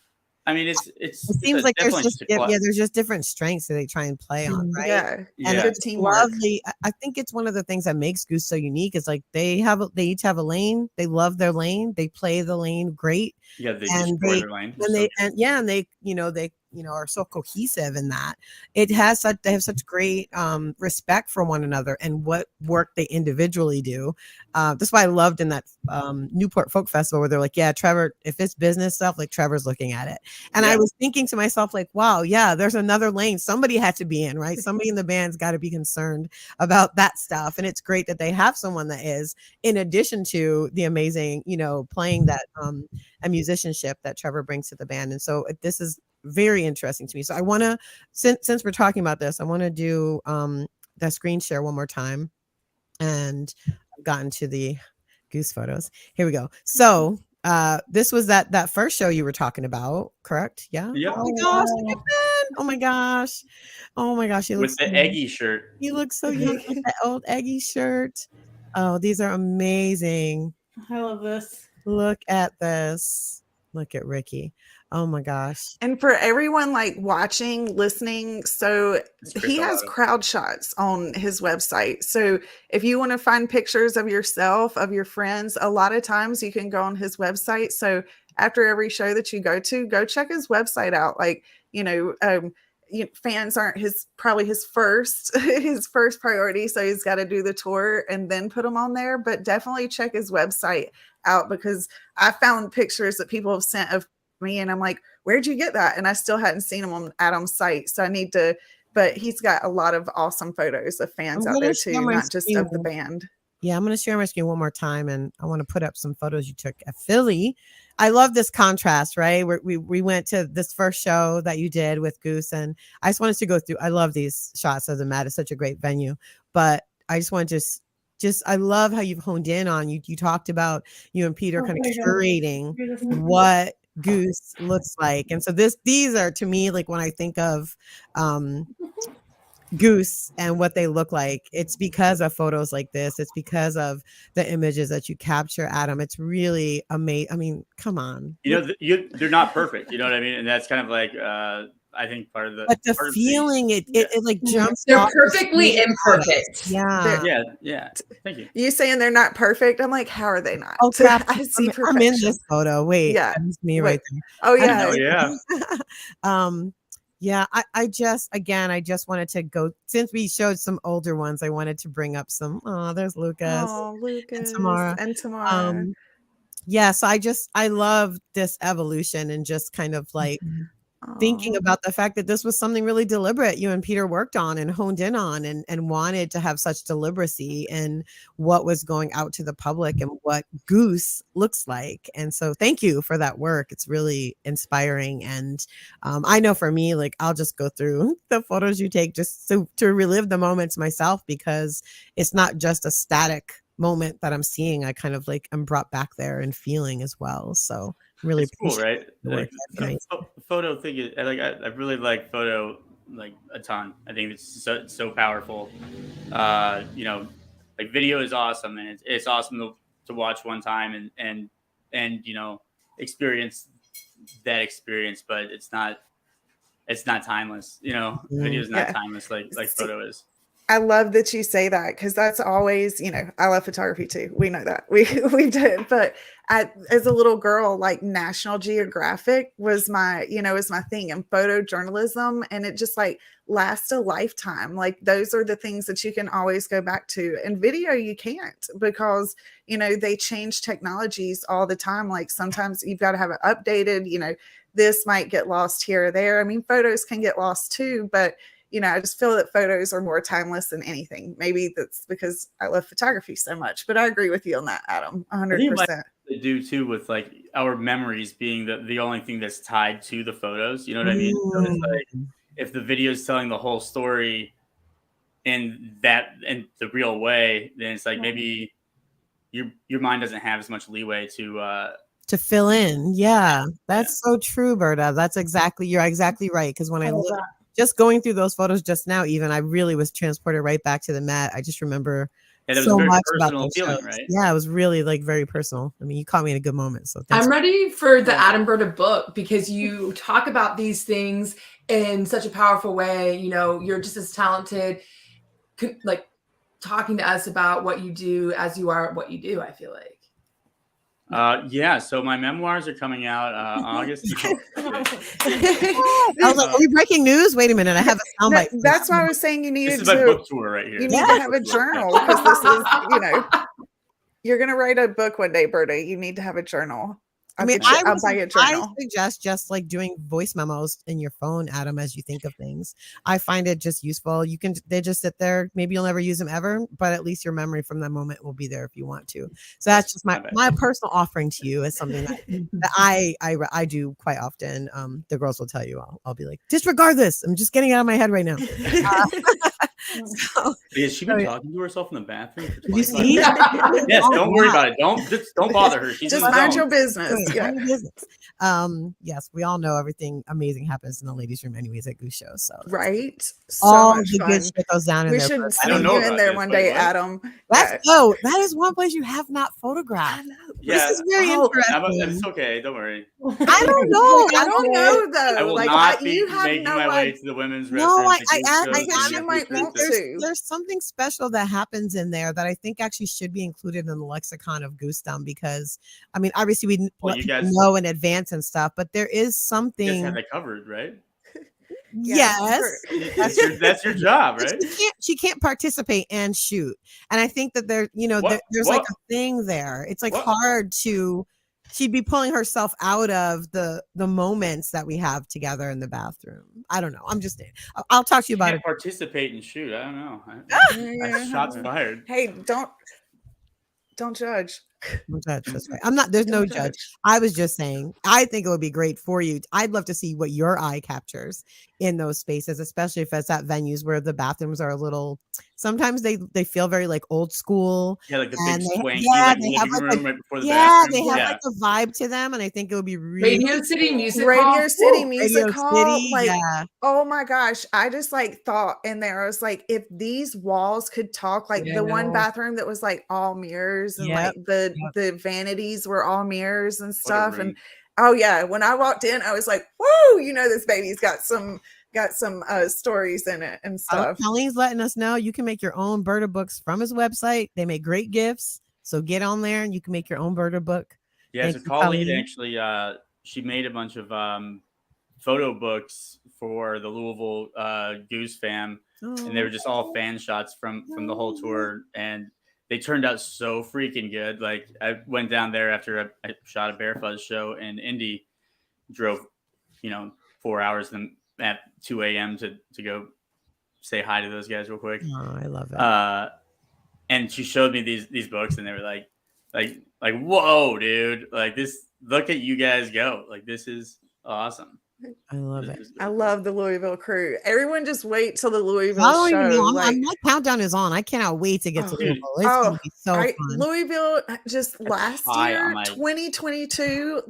It seems like there's just different strengths that they try and play on, right? Yeah, and it's lovely. I think it's one of the things that makes Goose so unique is like they each have a lane. They love their lane. They play the lane great. Yeah, they destroy their lane. And they are so cohesive in that. They have such great respect for one another and what work they individually do. That's why I loved in that Newport Folk Festival where they're like, "Yeah, Trevor, if it's business stuff, like Trevor's looking at it." And I was thinking to myself, like, wow, yeah, there's another lane somebody had to be in, right? Somebody in the band's got to be concerned about that stuff. And it's great that they have someone that is, in addition to the amazing, playing that a musicianship that Trevor brings to the band. And so this is very interesting to me. So I want to, since we're talking about this, I want to do the screen share one more time. And I've gotten to the Goose photos. Here we go. So this was that first show you were talking about, correct? Yeah. Yep. Oh my gosh, look at that. Oh my gosh. He looks with the Eggy shirt. He looks so young with that old Eggy shirt. Oh, these are amazing. I love this. Look at this. Look at Ricky. Oh my gosh. And for everyone like watching, listening, so he has crowd shots on his website. So if you want to find pictures of yourself, of your friends, a lot of times you can go on his website. So after every show that you go to, go check his website out. Like, fans aren't probably his first priority. So he's got to do the tour and then put them on there. But definitely check his website out, because I found pictures that people have sent of me and I'm like, "Where'd you get that?" And I still hadn't seen them on Adam's site. So I need to, but he's got a lot of awesome photos of fans out there too, not just of the band. Yeah, I'm going to share my screen one more time, and I want to put up some photos you took at Philly. I love this contrast, right? We went to this first show that you did with Goose, and I just wanted to go through. I love these shots of the Mat. It's such a great venue, but I just want to I love how you've honed in on you. You talked about you and Peter kind of curating what Goose looks like, and so these are, to me, like when I think of Goose and what they look like, it's because of photos like this. It's because of the images that you capture, Adam. It's really amazing. I mean, come on. They're not perfect. You know what I mean? And that's kind of like I think part of the. But the feeling, it like jumps. They're perfectly imperfect. Yeah. Yeah. Thank you. You saying they're not perfect? I'm like, how are they not? Oh crap! I'm in this photo. Wait, yeah, that's me right there. Oh yeah, yeah. I just wanted to go, since we showed some older ones, I wanted to bring up some. Oh, there's Lucas. Oh, Lucas and Tamara. Yes, I love this evolution and just kind of like thinking about the fact that this was something really deliberate you and Peter worked on and honed in on and wanted to have such deliberacy in what was going out to the public and what Goose looks like. And so thank you for that work. It's really inspiring. And I know for me, like I'll just go through the photos you take just to relive the moments myself, because it's not just a static moment that I'm seeing. I kind of like am brought back there and feeling as well. So really it's cool, right? Like, photo thing is like I really like photo like a ton. I think it's so powerful. You know, like video is awesome, and it's awesome to watch one time and you know experience that experience, but it's not timeless. You know, video is not timeless like photo is. I love that you say that, because that's always, you know, I love photography too. We know that we did, but as a little girl, like National Geographic was my thing, and photojournalism, and it just like lasts a lifetime. Like those are the things that you can always go back to. And video, you can't, because, you know, they change technologies all the time. Like sometimes you've got to have it updated, you know, this might get lost here or there. I mean, photos can get lost too, but you know, I just feel that photos are more timeless than anything. Maybe that's because I love photography so much, but I agree with you on that, Adam, 100%. To do too with like our memories being the only thing that's tied to the photos. You know what I mean? So it's like if the video is telling the whole story in the real way, then it's like maybe your mind doesn't have as much leeway to fill in. Yeah, that's so true, Berta. You're exactly right. Because when I look, just going through those photos just now, even I really was transported right back to the Met. I just remember so much about those feeling, right? Yeah, it was really like very personal. I mean, you caught me in a good moment. So I'm ready for the Adam Berta book, because you talk about these things in such a powerful way. You know, you're just as talented, like talking to us about what you do as you are what you do, I feel like. Yeah, so my memoirs are coming out August. I was like, are we breaking news? Wait a minute, I have a soundbite. That's why I was saying you needed to. This is my book tour right here. You need to have a journal, because this is, you know, you're gonna write a book one day, Berta. You need to have a journal. I'll buy a journal. I suggest just like doing voice memos in your phone, Adam, as you think of things. I find it just useful. They just sit there. Maybe you'll never use them ever, but at least your memory from that moment will be there if you want to. So that's just my personal offering to you as something that I do quite often. The girls will tell you, I'll be like, disregard this. I'm just getting it out of my head right now. Has she been talking to herself in the bathroom? For you see? Yes, don't worry about it. Don't bother her. She's just mind your business. Yeah. Yes, we all know everything amazing happens in the ladies' room anyways at Goose Show. So right. So all much the fun. good shit goes down in we there. Should sneak you in there one day, Adam. That is one place you have not photographed. Yeah. This is very interesting. It's okay. Don't worry. I don't know. I don't know though. I will not be making my way to the women's restroom. There's something special that happens in there that I think actually should be included in the lexicon of Goosedom, because I mean, obviously we let people know in advance and stuff, but there is something. You guys have that covered, right? Yes, that's your job, right? She can't participate and shoot, and I think that there's like a thing there. It's like hard to. She'd be pulling herself out of the moments that we have together in the bathroom. I don't know. I'm just. I'll talk to you about it. Participate and shoot. I don't know. Shots fired. Hey, don't judge. Don't judge. That's right. I'm not. There's no judge. I was just saying. I think it would be great for you. I'd love to see what your eye captures in those spaces, especially if it's at venues where the bathrooms are a little. Sometimes they feel very like old school. Yeah, like the big swanky living room right before the bathroom. They have like a vibe to them, and I think it would be really Radio City Music Hall. Like, oh my gosh, I just like thought in there. I was like, if these walls could talk, like the one bathroom that was like all mirrors and like the vanities were all mirrors and stuff. And oh yeah, when I walked in, I was like, whoa, you know, this baby's got some stories in it and stuff. Colleen's letting us know you can make your own Berta books from his website. They make great gifts, so get on there and you can make your own Berta book. Yeah, so Colleen actually she made a bunch of photo books for the Louisville Goose fam, and they were just all fan shots from the whole tour, and they turned out so freaking good. Like I went down there after I shot a Bear Fuzz show in Indy, drove, 4 hours at 2 a.m. to go say hi to those guys real quick. Oh, I love it. And she showed me these books, and they were like, whoa, dude! Like this, look at you guys go! Like this is awesome. I love it. I love the Louisville crew. Everyone just wait till the Louisville show. My countdown is on. I cannot wait to get to Louisville. It's gonna be so fun. Louisville just last year, 2022,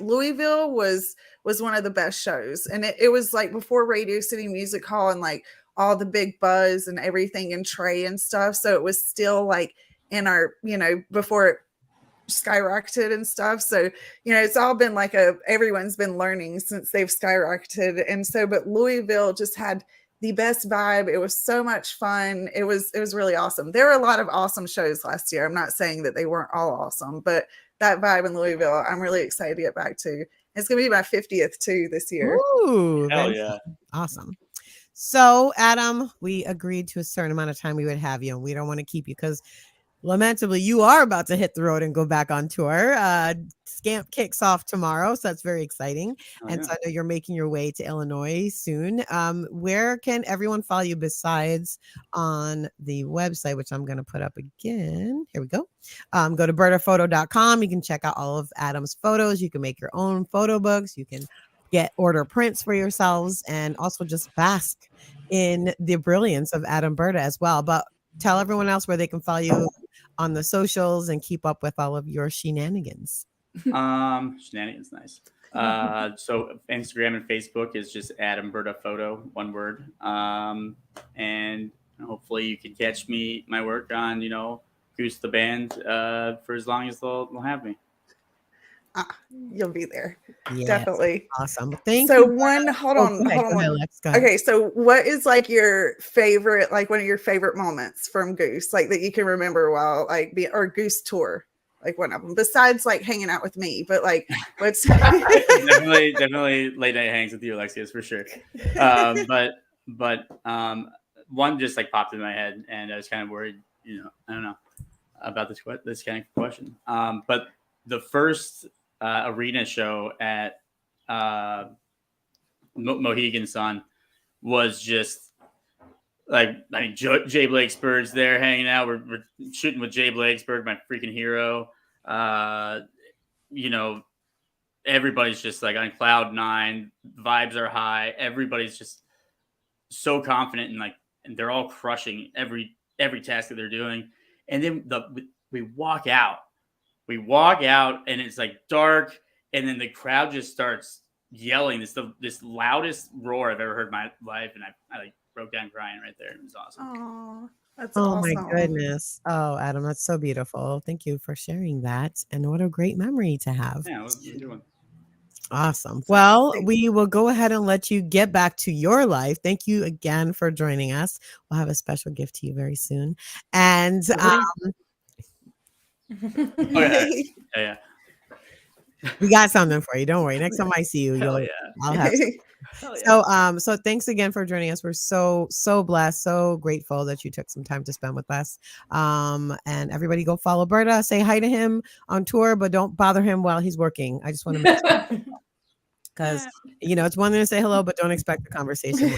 Louisville was one of the best shows. And it was like before Radio City Music Hall and like all the big buzz and everything and Trey and stuff. So it was still like in our, before it skyrocketed and stuff. So, it's all been like everyone's been learning since they've skyrocketed. And so, but Louisville just had the best vibe. It was so much fun. It was really awesome. There were a lot of awesome shows last year. I'm not saying that they weren't all awesome, but that vibe in Louisville, I'm really excited to get back to. It's going to be my 50th too this year. Ooh, hell yeah. Awesome. So, Adam, we agreed to a certain amount of time we would have you, and we don't want to keep you because lamentably you are about to hit the road and go back on tour. Scamp kicks off tomorrow, so that's very exciting. So I know you're making your way to Illinois soon. Where can everyone follow you besides on the website, which I'm going to put up again? Here we go. Go to bertaphoto.com. You can check out all of Adam's photos. You can make your own photo books. You can order prints for yourselves, and also just bask in the brilliance of Adam Berta as well. But tell everyone else where they can follow you on the socials and keep up with all of your shenanigans. Shenanigans, nice. So Instagram and Facebook is just Adam Berta Photo, one word. And hopefully you can catch my work on, Goose the band for as long as they'll have me. You'll be there. Yes, definitely. Awesome. Thank you. Hold on. Okay. So what is like your favorite, like one of your favorite moments from Goose, like that you can remember while or Goose tour, like one of them besides like hanging out with me, but like what's definitely late night hangs with you, Alexius, for sure. But one just like popped in my head and I was kind of worried, I don't know about this kind of question. But the first arena show at Mohegan Sun was just like, Jay Blakesbird's there hanging out. We're shooting with Jay Blakesbird, my freaking hero. Everybody's just like on cloud nine. Vibes are high. Everybody's just so confident and they're all crushing every task that they're doing. And then we walk out. And it's like dark, and then the crowd just starts yelling. This loudest roar I've ever heard in my life, and I like broke down crying right there. It was awesome. Oh, that's awesome. My goodness. Oh, Adam, that's so beautiful. Thank you for sharing that, and what a great memory to have. Yeah, it was a good one. Awesome. Well, we will go ahead and let you get back to your life. Thank you again for joining us. We'll have a special gift to you very soon, and yeah. We got something for you. Don't worry. Next time I see you, I'll have some. So thanks again for joining us. We're so blessed, so grateful that you took some time to spend with us. And everybody go follow Berta. Say hi to him on tour, but don't bother him while he's working. I just want to make sure. Because it's one thing to say hello, but don't expect the conversation.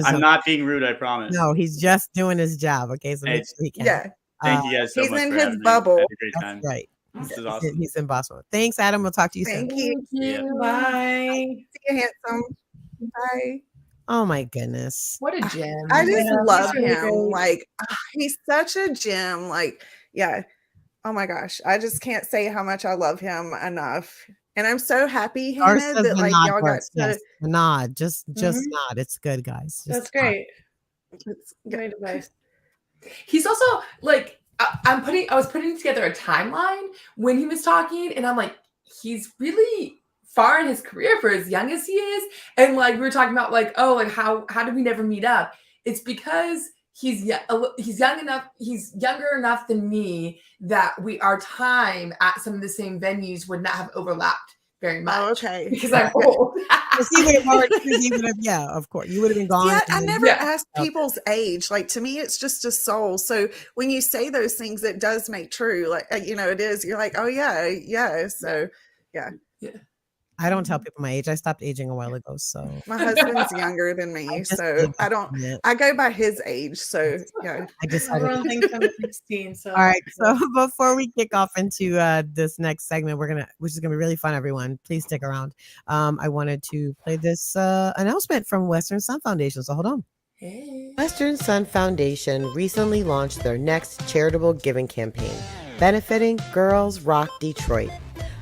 I'm not being rude, I promise. No, he's just doing his job. Okay, so make sure he can. Yeah. Thank you guys so much. He's in his bubble. That's right. This is awesome. He's in Boston. Thanks, Adam. We'll talk to you soon. Thank you. Yeah. Bye. See you, handsome. Bye. Oh my goodness. What a gem. I just love him. Like, he's such a gem. Like, yeah. Oh my gosh. I just can't say how much I love him enough. And I'm so happy, Hannah, that like y'all got to yes, nod. Just nod. It's good, guys. That's great. Great advice. He's also like, I was putting together a timeline when he was talking, and I'm like, he's really far in his career for as young as he is. And like, we were talking about like, oh, like how did we never meet up? It's because he's young enough, he's younger enough than me that our time at some of the same venues would not have overlapped very much. Oh, okay. Because I'm old. Yeah, of course. You would have been gone. Yeah, I never asked people's age. Like, to me, it's just a soul. So when you say those things, it does make true. Like, it is. You're like, oh, yeah. So, yeah. I don't tell people my age. I stopped aging a while ago. So my husband's younger than me, so I go by his age. So yeah, I decided. Everyone thinks I'm 16. So all right. So before we kick off into this next segment, which is gonna be really fun. Everyone, please stick around. I wanted to play this announcement from Western Sun Foundation. So hold on. Hey. Western Sun Foundation recently launched their next charitable giving campaign, benefiting Girls Rock Detroit,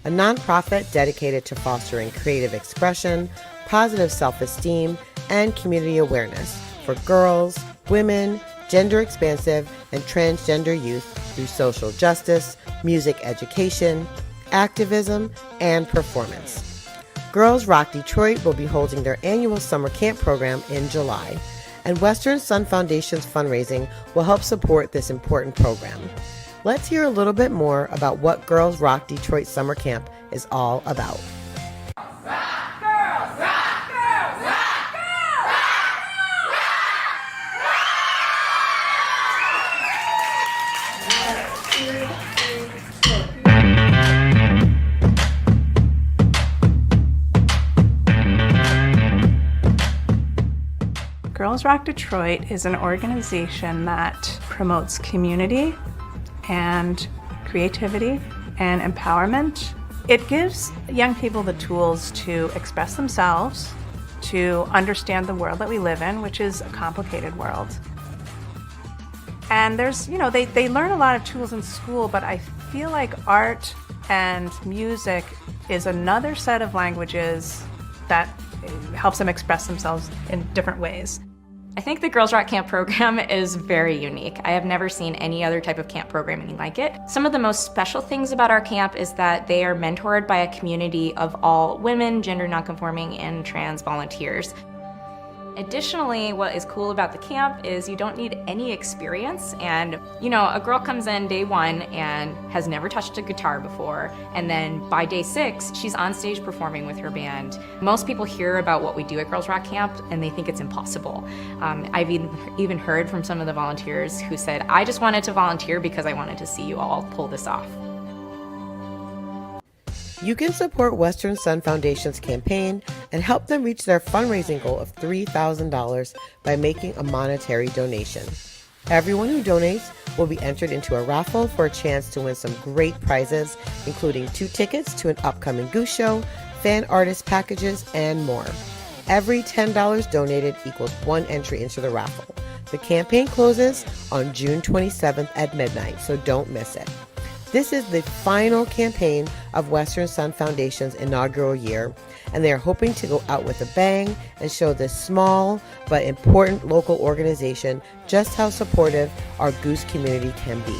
a nonprofit dedicated to fostering creative expression, positive self-esteem, and community awareness for girls, women, gender-expansive, and transgender youth through social justice, music education, activism, and performance. Girls Rock Detroit will be holding their annual summer camp program in July, and Western Sun Foundation's fundraising will help support this important program. Let's hear a little bit more about what Girls Rock Detroit Summer Camp is all about. Rock, girls, rock, girls, rock, girls, Girls Rock Detroit is an organization that promotes community and creativity and empowerment. It gives young people the tools to express themselves, to understand the world that we live in, which is a complicated world. And there's, they learn a lot of tools in school, but I feel like art and music is another set of languages that helps them express themselves in different ways. I think the Girls Rock Camp program is very unique. I have never seen any other type of camp programming like it. Some of the most special things about our camp is that they are mentored by a community of all women, gender nonconforming, and trans volunteers. Additionally, what is cool about the camp is you don't need any experience, and a girl comes in day one and has never touched a guitar before, and then by day 6 she's on stage performing with her band. Most people hear about what we do at Girls Rock Camp and they think it's impossible. I've even heard from some of the volunteers who said, I just wanted to volunteer because I wanted to see you all pull this off. You can support Western Sun Foundation's campaign and help them reach their fundraising goal of $3,000 by making a monetary donation. Everyone who donates will be entered into a raffle for a chance to win some great prizes, including 2 tickets to an upcoming Goose show, fan artist packages, and more. Every $10 donated equals 1 entry into the raffle. The campaign closes on June 27th at midnight, so don't miss it. This is the final campaign of Western Sun Foundation's inaugural year, and they are hoping to go out with a bang and show this small but important local organization just how supportive our Goose community can be.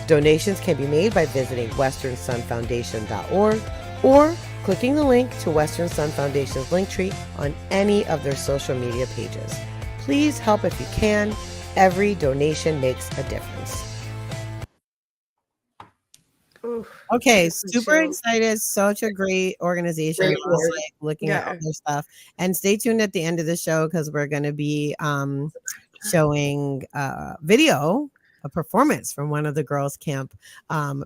Donations can be made by visiting westernsunfoundation.org or clicking the link to Western Sun Foundation's Linktree on any of their social media pages. Please help if you can. Every donation makes a difference. Okay, super excited. Such a great organization. I was looking at all their stuff. And stay tuned at the end of the show because we're going to be showing video, a performance from one of the girls' camp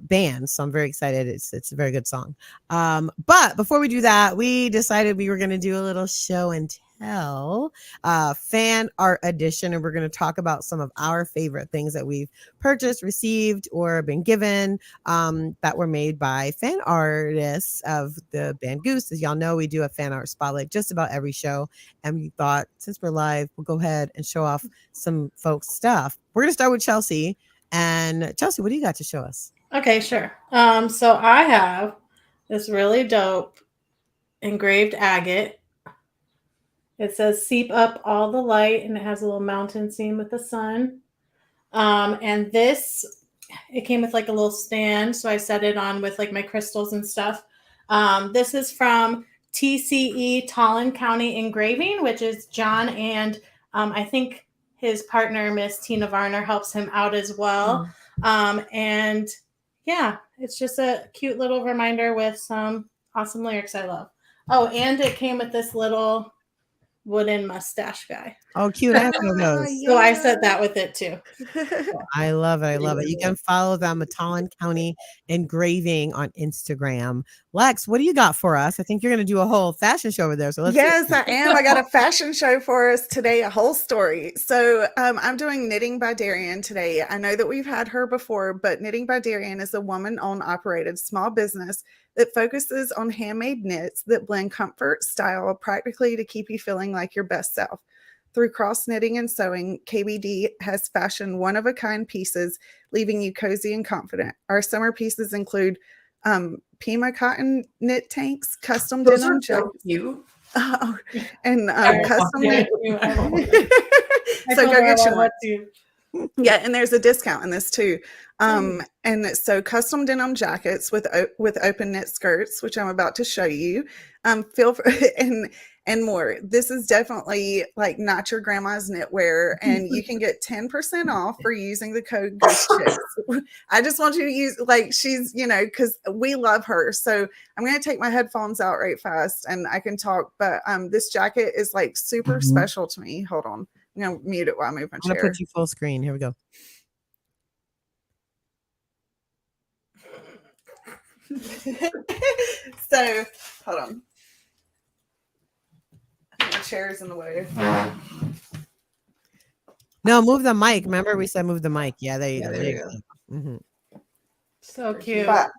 bands. So I'm very excited. It's a very good song. But before we do that, we decided we were going to do a little show and tell fan art edition, and we're going to talk about some of our favorite things that we've purchased, received, or been given that were made by fan artists of the band Goose. As y'all know, we do a fan art spotlight just about every show, and we thought since we're live, we'll go ahead and show off some folks' stuff. We're going to start with Chelsea. And Chelsea, what do you got to show us? Okay, sure. So I have this really dope engraved agate. It says seep up all the light, and it has a little mountain scene with the sun. And this, it came with like a little stand. So I set it on with like my crystals and stuff. This is from TCE Tallinn County Engraving, which is John, and I think his partner, Miss Tina Varner, helps him out as well. And yeah, it's just a cute little reminder with some Awesome lyrics. I love. Oh, and it came with this little wooden mustache guy. Oh, cute. I have one of those. So I said that with it too. I love it. I love it. You can follow them at Tallinn County Engraving on Instagram. Lex, what do you got for us? I think you're going to do a whole fashion show over there. So let's Yes, I am. I got a fashion show for us today, a whole story. So I'm doing Knitting by Darian today. I know that we've had her before, but Knitting by Darian is a woman-owned, operated small business that focuses on handmade knits that blend comfort, style, practically to keep you feeling like your best self. Through cross knitting and sewing, KBD has fashioned one-of-a-kind pieces, leaving you cozy and confident. Our summer pieces include Pima cotton knit tanks, custom denim jackets, and custom knit. So go get you one. Yeah, and there's a discount in this too. And so custom denim jackets with open knit skirts, which I'm about to show you. Feel for, and more. This is definitely like not your grandma's knitwear, and you can get 10% off for using the code Goose Chicks. I just want you to use, like, she's, because we love her. So I'm going to take my headphones out right fast and I can talk, but this jacket is like super special to me. Hold on. I'm going to mute it while I move my chair. I'm going to put you full screen. Here we go. So hold on. The chair's in the way. No, move the mic. Remember we said move the mic. Yeah, there you go. There you go. Mm-hmm. So cute. But,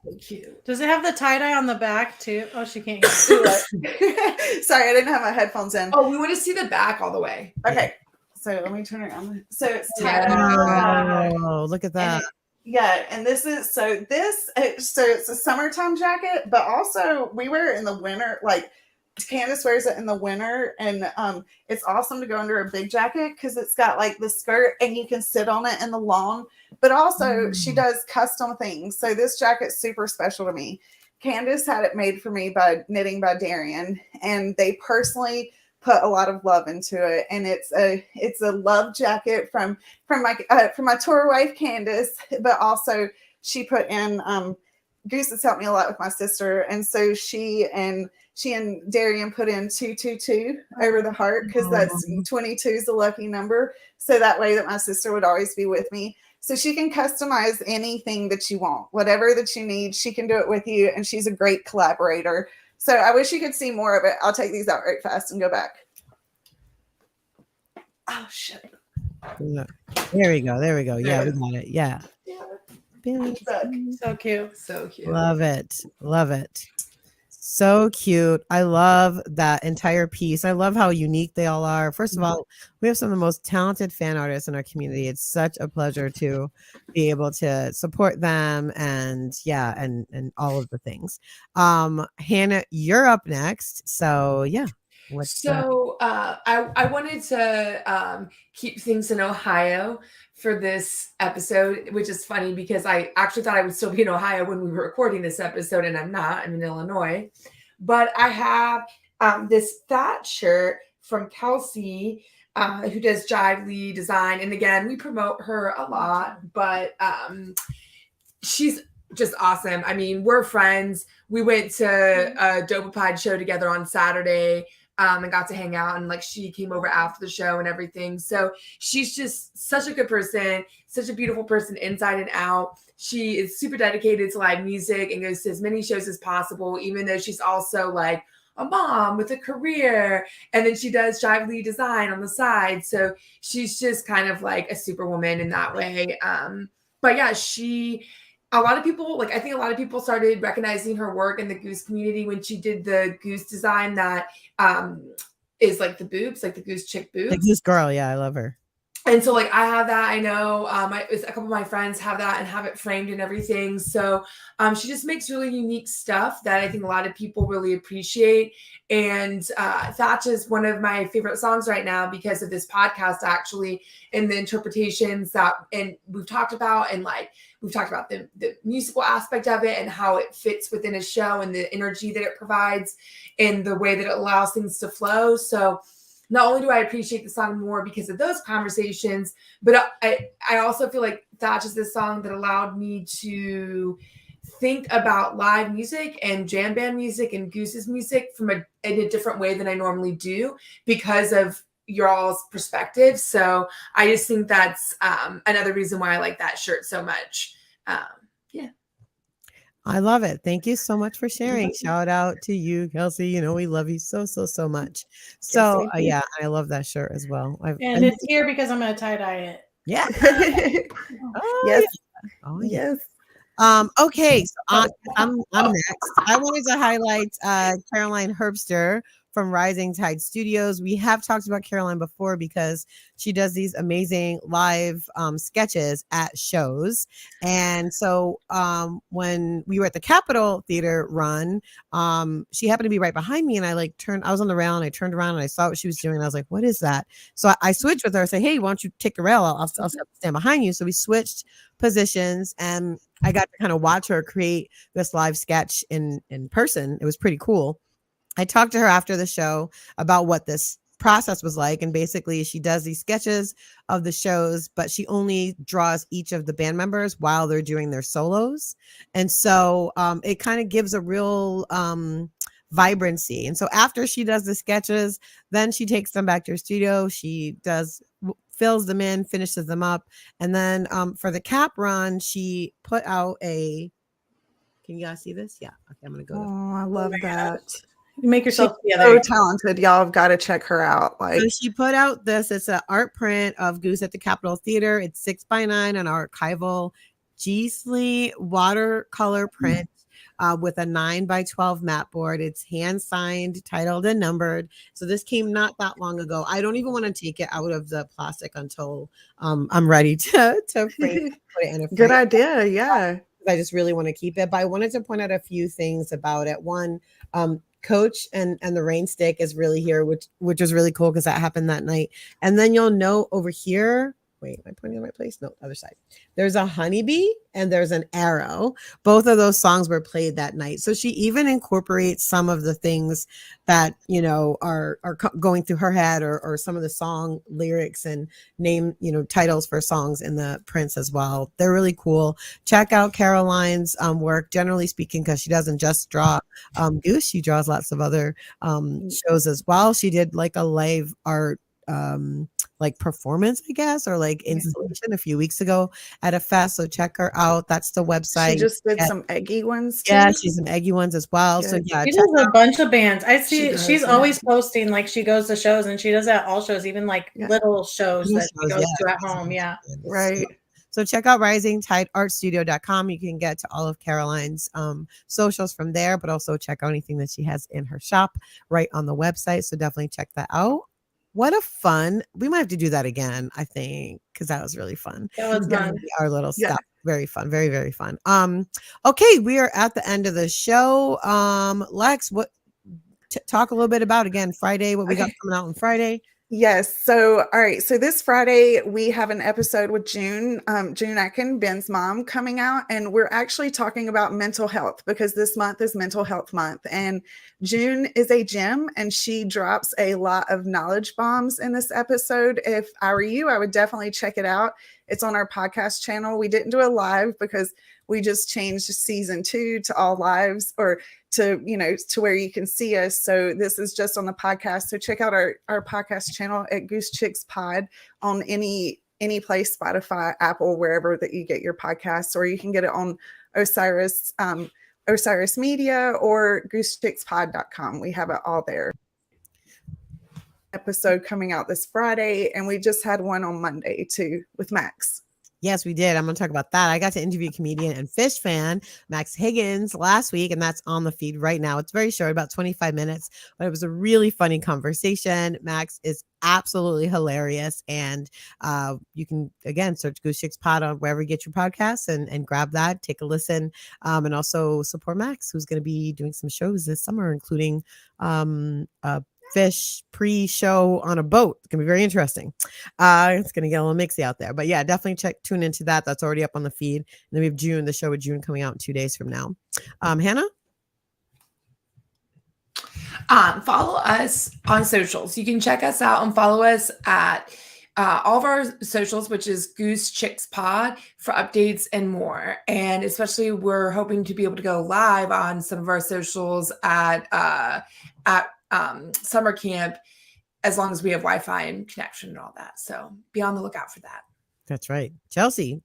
does it have the tie-dye on the back too? Oh, she can't hear it. Sorry, I didn't have my headphones in. Oh, we want to see the back all the way. Okay. So let me turn it on. So it's tie-dye. Oh, look at that. Yeah, and this is so it's a summertime jacket, but also we wear it in the winter. Like Candace wears it in the winter, and it's awesome to go under a big jacket because it's got like the skirt and you can sit on it in the lawn. But also she does custom things. So this jacket's super special to me. Candace had it made for me by Knitting by Darian, and they personally put a lot of love into it, and it's a love jacket from my tour wife Candace, but also she put in Goose has helped me a lot with my sister, and so she and Darian put in 222 over the heart because that's 22 is a lucky number, so that way that my sister would always be with me. So she can customize anything that you want, whatever that you need, she can do it with you, and she's a great collaborator. So I wish you could see more of it. I'll take these out right fast and go back. Oh, shit. There we go. There we go. Yeah, we got it. Yeah. So cute. So cute. Love it. Love it. So cute. I love that entire piece. I love how unique they all are. First of all, we have some of the most talented fan artists in our community. It's such a pleasure to be able to support them and all of the things. Hannah, you're up next. So yeah. I wanted to keep things in Ohio for this episode, which is funny because I actually thought I would still be in Ohio when we were recording this episode, and I'm not. I'm in Illinois. But I have this that shirt from Kelsey, who does Jive Lee Design. And again, we promote her a lot, but she's just awesome. I mean, we're friends. We went to a Dopapod show together on Saturday. And got to hang out, and like she came over after the show and everything. So she's just such a good person, such a beautiful person inside and out. She is super dedicated to live music and goes to as many shows as possible, even though she's also like a mom with a career. And then she does Jive Lee Design on the side. So she's just kind of like a superwoman in that way. But yeah, a lot of people, I think a lot of people started recognizing her work in the Goose community when she did the Goose design that is like the boobs, like the Goose chick boobs. The Goose girl, yeah, I love her. And so I have that. I know a couple of my friends have that and have it framed and everything. So she just makes really unique stuff that I think a lot of people really appreciate. And Thatch is one of my favorite songs right now because of this podcast, actually, and the interpretations and we've talked about, and we've talked about the musical aspect of it and how it fits within a show and the energy that it provides and the way that it allows things to flow. So not only do I appreciate the song more because of those conversations, but I also feel like Thatch is this song that allowed me to think about live music and jam band music and Goose's music in a different way than I normally do because of y'all's perspective. So I just think that's another reason why I like that shirt so much. Yeah. I love it. Thank you so much for sharing. Shout out to you, Kelsey. You know, we love you so much. So yeah, I love that shirt as well. And it's here because I'm going to tie dye it. Yeah. Oh, yes. Yeah. Oh, yes. Okay, so I'm next. I wanted to highlight Caroline Herbster from Rising Tide Studios. We have talked about Caroline before because she does these amazing live sketches at shows. And so when we were at the Capitol Theater run, she happened to be right behind me, and I was on the rail and I turned around and I saw what she was doing, and I was like, what is that? So I switched with her. I said, hey, why don't you take the rail? I'll stand behind you. So we switched positions, and I got to kind of watch her create this live sketch in person. It was pretty cool. I talked to her after the show about what this process was like, and basically she does these sketches of the shows, but she only draws each of the band members while they're doing their solos. And so it kind of gives a real vibrancy. And so after she does the sketches, then she takes them back to her studio. She fills them in, finishes them up. And then for the cap run, she put out can you guys see this? Yeah. Okay, I'm going to go. Oh, I love that. You make yourself so talented. Y'all have got to check her out. So she put out this. It's an art print of Goose at the Capitol Theater. It's 6x9, an archival Geesley watercolor print with a 9x12 mat board. It's hand signed, titled, and numbered. So this came not that long ago. I don't even want to take it out of the plastic until I'm ready to frame it, put it in a frame. Good idea. Yeah. I just really want to keep it. But I wanted to point out a few things about it. One, Coach and the rain stick is really here, which is really cool because that happened that night. And then you'll know over here. Wait, am I pointing in the right place? No, other side. There's a honeybee and there's an arrow. Both of those songs were played that night. So she even incorporates some of the things that, you know, are going through her head, or some of the song lyrics and titles for songs in the prints as well. They're really cool. Check out Caroline's work, generally speaking, because she doesn't just draw Goose. She draws lots of other shows as well. She did like a live art like performance, I guess, or like installation a few weeks ago at a fest. So check her out. That's the website. She just did some eggy ones too. Yeah, she's some eggy ones as well. Good. So yeah, she does a bunch of bands. I see she's always posting, like she goes to shows, and she does that at all shows, even like little shows that she goes to at home. Yeah. Right. So check out risingtideartstudio.com. You can get to all of Caroline's socials from there, but also check out anything that she has in her shop right on the website. So definitely check that out. What a fun. We might have to do that again, I think, because that was really fun. That was fun. Our little stuff. Very fun. Very, very fun. Okay, we are at the end of the show. Lex, talk a little bit about, again, Friday, what we got coming out on Friday. Yes. So, all right. So this Friday, we have an episode with June Atkin, Ben's mom, coming out. And we're actually talking about mental health because this month is Mental Health Month. And June is a gem, and she drops a lot of knowledge bombs in this episode. If I were you, I would definitely check it out. It's on our podcast channel. We didn't do a live because we just changed season 2 to all lives, or to where you can see us. So this is just on the podcast. So check out our podcast channel at Goose Chicks Pod on any place, Spotify, Apple, wherever that you get your podcasts, or you can get it on Osiris Media or goosechickspod.com. We have it all there. Episode coming out this Friday, and we just had one on Monday too with Max. Yes, we did. I'm going to talk about that. I got to interview comedian and Fish fan Max Higgins last week, and that's on the feed right now. It's very short, about 25 minutes, but it was a really funny conversation. Max is absolutely hilarious, and you can, again, search Goose Chicks Pod on wherever you get your podcasts and grab that, take a listen, and also support Max, who's going to be doing some shows this summer, including Fish pre-show on a boat. It's gonna be very interesting. It's gonna get a little mixy out there, but yeah, definitely tune into that. That's already up on the feed. And then we have June, the show with June, coming out in 2 days from now. Hannah? Follow us on socials. You can check us out and follow us at all of our socials, which is Goose Chicks Pod, for updates and more. And especially we're hoping to be able to go live on some of our socials at summer camp, as long as we have Wi-Fi and connection and all that. So be on the lookout for that. That's right. Chelsea.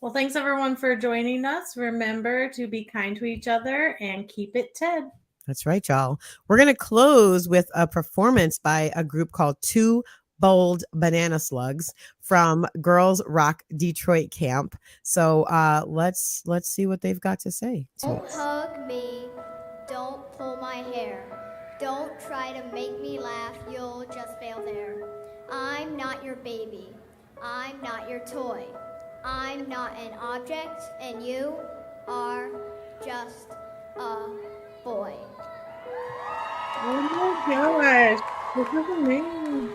Well, thanks everyone for joining us. Remember to be kind to each other and keep it Ted. That's right, y'all. We're going to close with a performance by a group called Two Bold Banana Slugs from Girls Rock Detroit Camp. So let's see what they've got to say. Don't hug me. Don't pull my hair. Don't try to make me laugh. You'll just fail there. I'm not your baby. I'm not your toy. I'm not an object, and you are just a boy. Oh my gosh, this is amazing.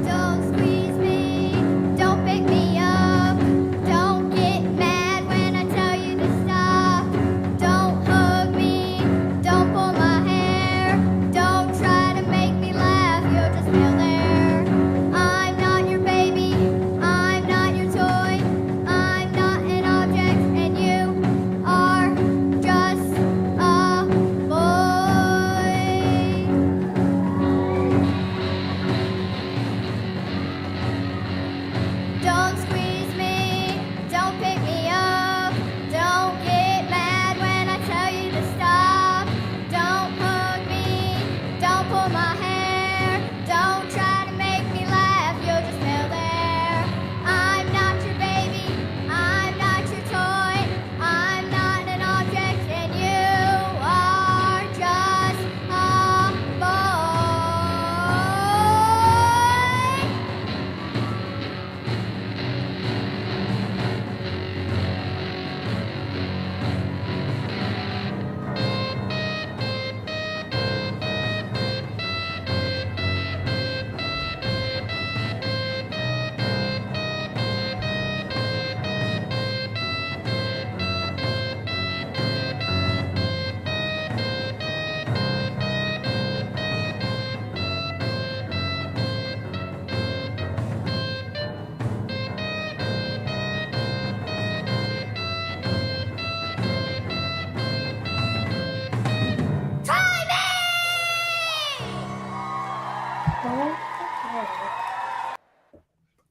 Don't squeeze me, don't pick me up. Don't get mad when I tell you to stop. Don't hug me, don't pull my hair. Don't try to make me laugh, you'll just fail there. I'm not your baby, I'm not your toy. I'm not an object, and you are just a boy. Don't squeeze me, don't pick me up. Don't get mad when I tell you to stop. Don't hug me, don't pull my hair. Don't try to make me laugh, you'll just fail there. I'm not your baby, I'm not your toy. I'm not an object, and you are just a boy.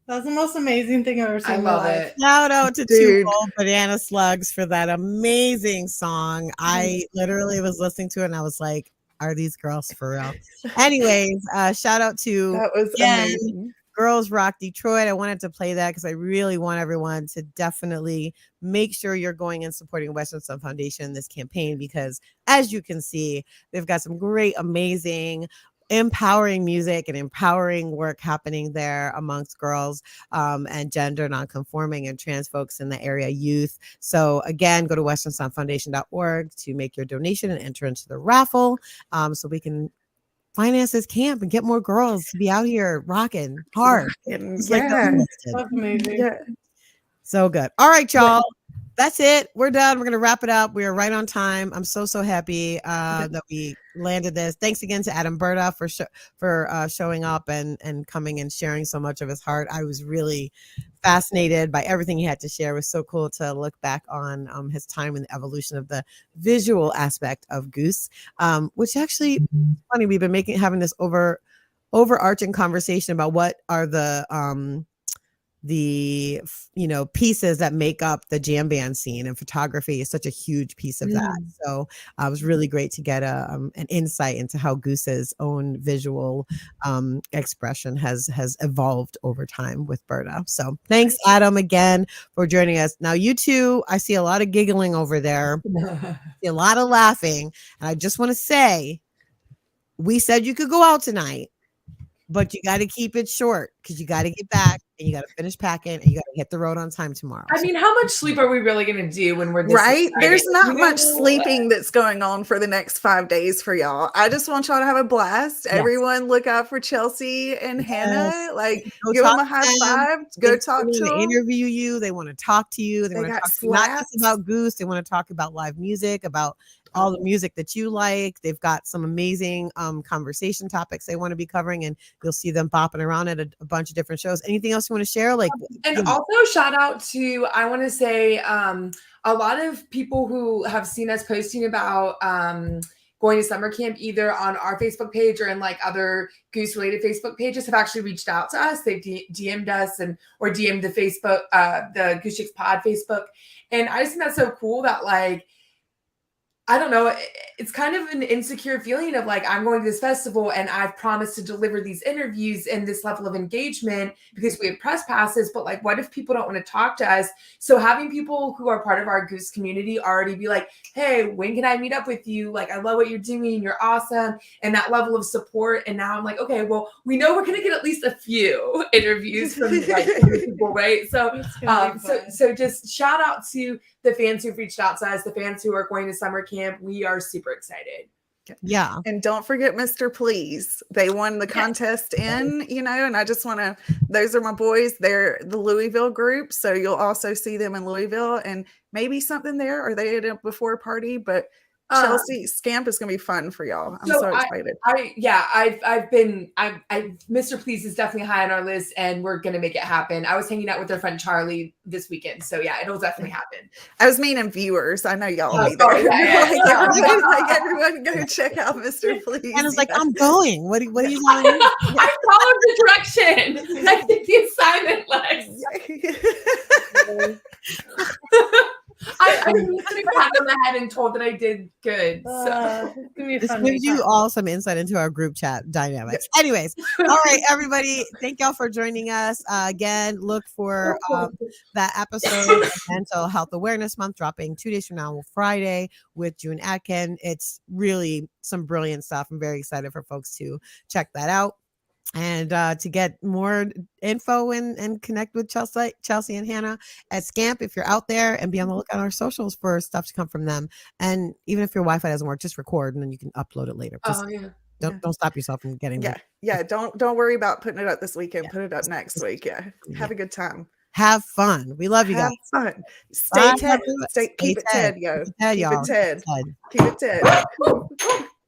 That's the most amazing thing I've ever seen. I in my love life. it. Shout out to Two Dude. Bold Banana Slugs for that amazing song. I literally was listening to it and I was like, are these girls for real? Anyways, shout out to That was again, amazing. Girls Rock Detroit. I wanted to play that because I really want everyone to definitely make sure you're going and supporting Western Sun Foundation in this campaign, because as you can see, they've got some great, amazing, empowering music and empowering work happening there amongst girls and gender nonconforming and trans folks in the area youth. So again, go to westernsunfoundation.org to make your donation and enter into the raffle so we can finance this camp and get more girls to be out here rocking hard. Just like those Yeah. girls did. That's amazing. Yeah. So good. All right, y'all. That's it. We're done. We're going to wrap it up. We are right on time. I'm so happy that we landed this. Thanks again to Adam Berta for showing up and coming and sharing so much of his heart. I was really fascinated by everything he had to share. It was so cool to look back on his time in the evolution of the visual aspect of Goose, which actually funny. We've been having this overarching conversation about what are the pieces that make up the jam band scene, and photography is such a huge piece of that. So it was really great to get an insight into how Goose's own visual expression has evolved over time with Berta. So thanks, Adam, again for joining us. Now you two, I see a lot of giggling over there, see a lot of laughing, and I just want to say, we said you could go out tonight. but you got to keep it short because you got to get back and you got to finish packing and you got to hit the road on time tomorrow. I mean, how much sleep are we really going to do when we're this right? excited? There's not much sleeping that's going on for the next 5 days for y'all. I just want y'all to have a blast. Yes. Everyone look out for Chelsea and Hannah. Like, give them a high five. Go talk to them. Interview you. They want to talk to you. They want to talk to you, not just about Goose. They want to talk about live music, about all the music that you like. They've got some amazing conversation topics they want to be covering, and you'll see them bopping around at a bunch of different shows. Anything else you want to share? Like, and also shout out to, I want to say, a lot of people who have seen us posting about going to summer camp, either on our Facebook page or in like other Goose related Facebook pages, have actually reached out to us. They've DM'd us or DM'd the Facebook, the Goose Chicks Pod Facebook. And I just think that's so cool that, like, I don't know, it's kind of an insecure feeling of like, I'm going to this festival and I've promised to deliver these interviews and this level of engagement because we have press passes, but like, what if people don't want to talk to us? So having people who are part of our Goose community already be like, hey, when can I meet up with you? Like, I love what you're doing. You're awesome. And that level of support. And now I'm like, okay, well, we know we're going to get at least a few interviews from like people, right? So, so just shout out to the fans who've reached out to us, the fans who are going to summer camp. We are super excited. Yeah. And don't forget Mr. Please. They won the contest and I just want to, those are my boys. They're the Louisville group. So you'll also see them in Louisville and maybe something there. Or they had a before party, but Chelsea Scamp is going to be fun for y'all. I'm so excited. Mr. Please is definitely high on our list and we're going to make it happen. I was hanging out with their friend Charlie this weekend. So yeah, it'll definitely happen. I was meaning viewers. I know y'all will be there. Everyone go check out Mr. Please. And it's like, I'm going. What are you telling me? I followed the direction. I did the assignment, Lex. I was pat on the head and told that I did good. So this gives you all some insight into our group chat dynamics. Anyways, all right, everybody. Thank y'all for joining us. Again, look for that episode of Mental Health Awareness Month dropping 2 days from now, Friday, with June Atkin. It's really some brilliant stuff. I'm very excited for folks to check that out. And to get more info and connect with Chelsea and Hannah at Scamp, if you're out there, and be on the lookout on our socials for stuff to come from them. And even if your Wi-Fi doesn't work, just record and then you can upload it later. Just don't stop yourself from getting it. Yeah. Don't worry about putting it up this weekend. Put it up next week. Yeah. Have a good time. Have fun. We love you guys. Have fun. Stay Ted. Keep it Ted, yo. Keep it Ted. Keep it Ted.